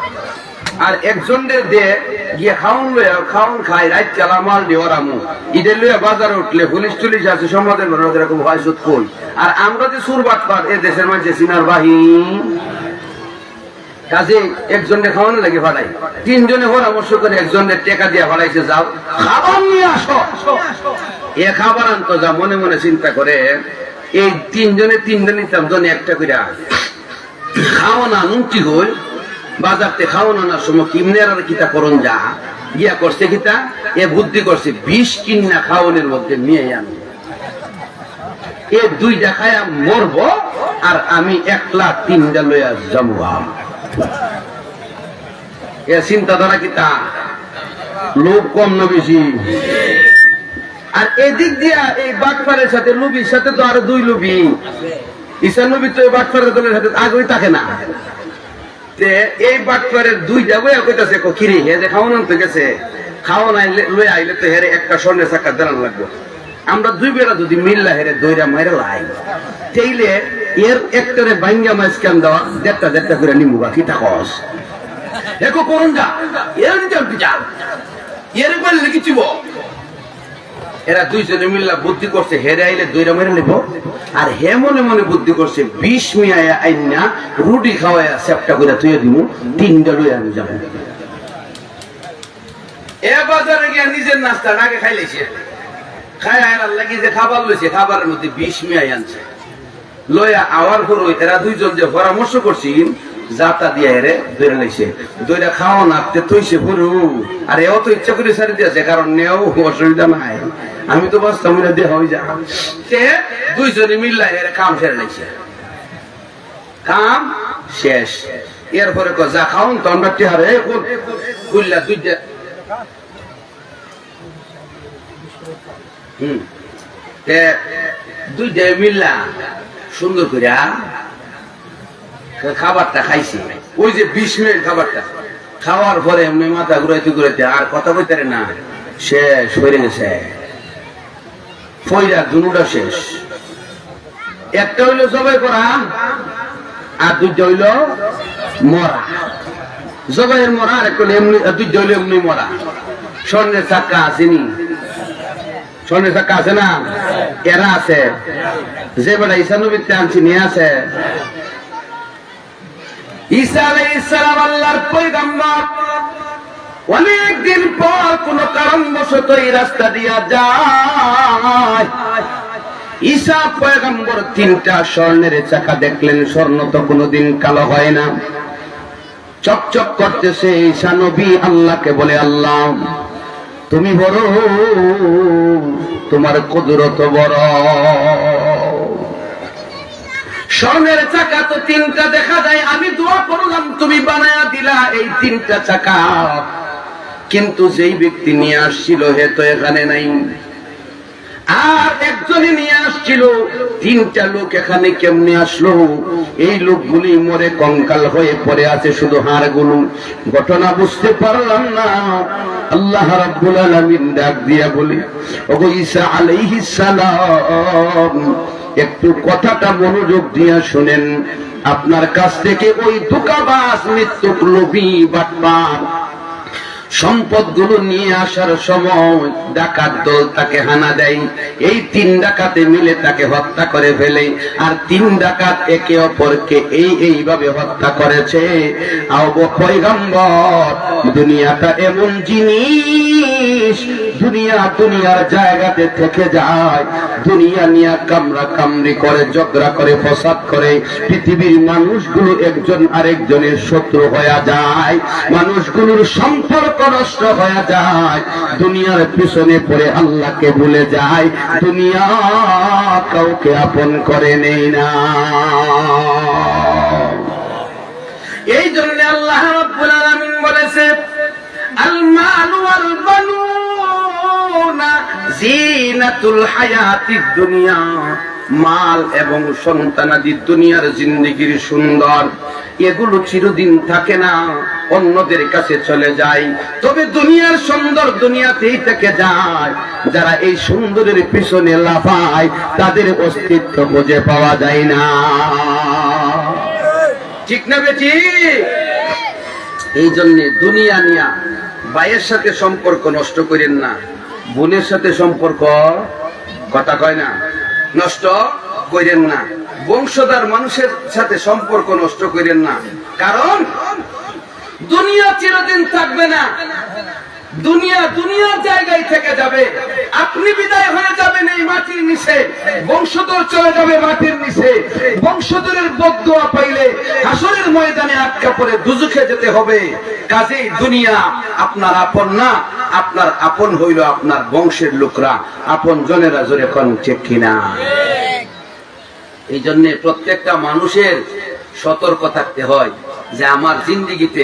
আর একজনের দিয়ে গিয়ে খাওন লইয়া খাওন খাই রাত চালা মাল দিয়ে ওরামু ঈদের লইয়া বাজারে উঠলে পুলিশ টুলিশ আছে সমাজের ঘরে এরকম ভয়সুত কই। আর আমরা যে সুরবাদ পার এ দেশের মাঝে সিনার বাহিনী কাজে একজনের খাওয়ানো লাগে ভাড়াই, 3 জনে পরামর্শ করে একজনের টেকা দিয়ে ভাড়াইছে, যাও খাবার নিয়ে আসো। এ খাবার আনতো যা মনে মনে চিন্তা করে, এই 3 জনে 3 জন নিতাম, জনে একটা করে খাওয়ানা নুনটি হই বাজারতে খাওয়ানোর সময় কিমনের কিতা করন যা গিয়া করছে কিতা, এ বুদ্ধি করছে 20 কিনা খাওয়ানোর মধ্যে নিয়ে আনো। এ দুইটা খায়া মরবো আর আমি একলা তিনটা লইয়া যাবো। এ চিন্তাধারা কি তা? লোক কম না বেশি? আর এদিক দিয়া এই বাটপারের সাথে লুবির সাথে তো আরো দুই লুবি। ঈসা নবী তো এই বাটপারের দলের সাথে আগেই থাকে না। এই বাটপারের দুইটা বইয়া কইতাছে কিরে হে যে খাওয়ান আনতে গেছে, খাওয়ান লই আইলে তো হেরে একটা স্বর্ণের চাকা দাঁড়ান লাগবে। আমরা দুই বেড়া যদি মিল্লা হেরে দইরা মাইরা লাই তাইলে এর একটারে বাইঙ্গা মাছ কেন দেওয়া দেড়টা দেড়টা করে নিমু বাকি থাকস দেখো করুন যা এর যা এর বললে কি চিব। এরা দুইজনে মিল্লা বুদ্ধি করছে হেরে আইলে দইরা মেরে নেব, আর হে মনে মনে বুদ্ধি করছে 20 মিয়া আইনা রুটি খাওয়াইয়া সেপটা করে তুই দিব, তিনটা লইয়া আমি যাবো। এ বাজারে গিয়া নিজের নাস্তা আগে খাইলেছে, খায় লাগি যে খাবার লইছে, খাবারের মধ্যে 20 মিয়া আনছে লইয়া আওয়ার পর এরা দুইজন যে পরামর্শ করছি যাতা দিয়া এরে দইরা লাইছে, দইরা খাওয়া নাপতে তৈছে পুরো। আর এও তো ইচ্ছা করে ছাড়ি দিয়েছে, কারণ নেও অসুবিধা নাই, আমি তো বাস্তব দেহ হয়ে যা। দুইজনে মিল্লা এর কাম সেরে লাইছে, কাম শেষ। এরপরে যা খাওন তো আমরা টিহারে খুললা দুইটা দুইটা মিল্লা সুন্দর করে খাবারটা খাইছি। ওই যে 20 মিনিট খাবারটা খাওয়ার পরে এমনি মাথা ঘুরাইতে ঘুরাইতে আর কথা বলতে না, শেষ হয়ে গেছে। ফইরা দুটা শেষ, একটা হইলো জবাই করা আর দুইটা হইলো মরা। জবাইয়ের মরা আর একটা এমনি, দুইটা হইলো এমনি মরা। স্বর্ণের চাক্কা আসেনি, স্বর্ণের চাক্কা আছে না, এরা আছে যে বেটা ঈসা নবীতে আনছি নিয়ে আছে। ঈসা আলাইহিস সালাম আল্লাহর পয়গম্বর, অনেকদিন পর কোন কারণবশত এই রাস্তা দিয়া যায়। ঈসা পয়গম্বর 3টা স্বর্ণের চাকা দেখলেন। স্বর্ণ তো কোনোদিন কালো হয় না, চকচক করতেছে। ঈসা নবী আল্লাহকে বলে, আল্লাহ তুমি বড়, তোমার কুদরত বড়। স্বর্ণের চাকা তো 3টা দেখা যায়, আমি দোয়া করলাম তুমি বানায়া দিলা এই 3টা চাকা, কিন্তু যেই ব্যক্তি নিয়ে আসছিল হে তো এখানে নাই। আর একজনে নিয়ে আসছিল, 3টা লোক এখানে কেমনে আসলো? এই লোকগুলি মরে কঙ্কাল হয়ে পড়ে আছে, শুধু হাড়গুলো। ঘটনা বুঝতে পারলাম না। আল্লাহ রাব্বুল আলামিন ডাক দিয়া বলে, ওগো ঈসা আলাইহিস সালাম, একটু কথাটা মনোযোগ দিয়া শুনেন। আপনার কাছ থেকে ওই ধোঁকাবাজ মৃত্যুক লোভী বাটপার সম্পদগুলো নিয়ে আসার সময় ডাকাত দল তাকে হানা দেয়। এই 3 ডাকাতে মিলে তাকে হত্যা করে ফেলে। আর 3 ডাকাত একে অপরকে এইভাবে হত্যা করেছে। আবু পয়গম্বর, দুনিয়াটা এমন জিনিস, দুনিয়ার জায়গাতে থেকে যায়, দুনিয়া নিয়ে কামরা কামড়ি করে, ঝগড়া করে, ফসাদ করে। পৃথিবীর মানুষগুলো একজন আরেকজনের শত্রু হয়ে যায়, মানুষগুলোর সম্পর্ক নষ্ট হয়ে যায়, দুনিয়ার পিছনে পড়ে আল্লাহকে ভুলে যায়, দুনিয়া কাউকে আপন করে নেই না। এই জন্য আল্লাহ রাব্বুল আলামিন বলেছে, আল মালু ওয়াল বানুনা জিনাতুল হায়াতিদ দুনিয়া। মাল এবং সন্তানাদি দুনিয়ার জিন্দেগির সুন্দর, এগুলো চিরদিন থাকে না, অন্যদের কাছে চলে যায়। তবে দুনিয়ার সুন্দর দুনিয়াতেই থেকে যায়। যারা এই সুন্দরের পিছনে লাফায় তাদের অস্তিত্ব খুঁজে পাওয়া যায় না। ঠিক না বেটি? এই জন্য দুনিয়া নিয়া ভাইয়ের সাথে সম্পর্ক নষ্ট করেন না, বোনের সাথে সম্পর্ক, কথা কয় না, নষ্ট করেন না। বংশধর মানুষের সাথে সম্পর্ক নষ্ট করেন না, কারণ দুনিয়া চিরদিন থাকবে না। দুনিয়ার জায়গায় থেকে যাবে। আপনি বিদায় হয়ে যাবেন এই মাটির নিচে, বংশধর চলে যাবে মাটির নিচে। বংশধরের বদদুয়া পাইলে হাসরের ময়দানে আটকা পড়ে দুজখে যেতে হবে। কাজেই দুনিয়া আপনার আপন না, আপনার আপন হইল আপনার বংশের লোকরা, আপন জনেরা। জোরে কোন ঠিক কিনা? এই জন্য প্রত্যেকটা মানুষের সতর্ক থাকতে হয় যে আমার জিন্দিগিতে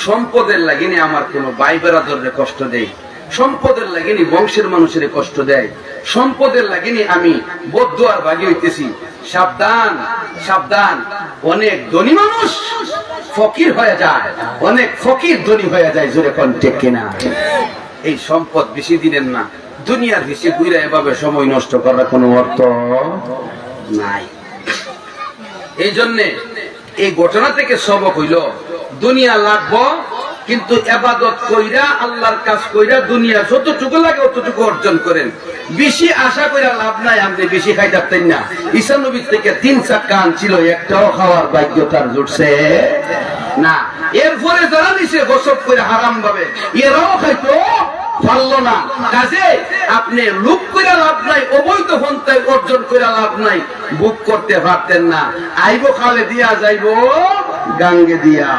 সম্পদের লাগিনি আমার কোনো ভাই বেরাদরে কষ্ট দেয়, সম্পদের লাগিনি বংশের মানুষের কষ্ট দেয়, সম্পদের লাগিনি আমি বদদুয়ার ভাগী হইতেছি। সাবধান সাবধান, অনেক ধনী মানুষ ফকির হয়ে যায়, অনেক ফকির ধনী হয়ে যায়। জোরে কোন ঠিক কিনা? এই সম্পদ বেশি দিনের না, দুনিয়ার বেশি ঘুরে এভাবে সময় নষ্ট করার কোনো অর্থ নাই। এই জন্যে এই ঘটনা থেকে সবক হইল দুনিয়া লাগবো, কিন্তু ইবাদত কইরা আল্লাহর কাজ কইরা দুনিয়া যতটুকু লাগে অতটুকু অর্জন করেন। বেশি আশা কইরা লাভ নাই, আপনি বেশি খাইতেন না। ঈসা নবীর থেকে 3 কান ছিল, একটাও খাওয়ার ভাগ্য তার জুটছে না। এরপরে যারা নিচে গোসব করে হারাম ভাবে, এরাও খাইতো পারলো না। কাজে আপনি লুপ করে লাভ নাই, অবৈধ পন্থায় অর্জন করে লাভ নাই। বুক করতে পারতেন না, আইব খালে দিয়া যাইব গাঙ্গে দিয়া।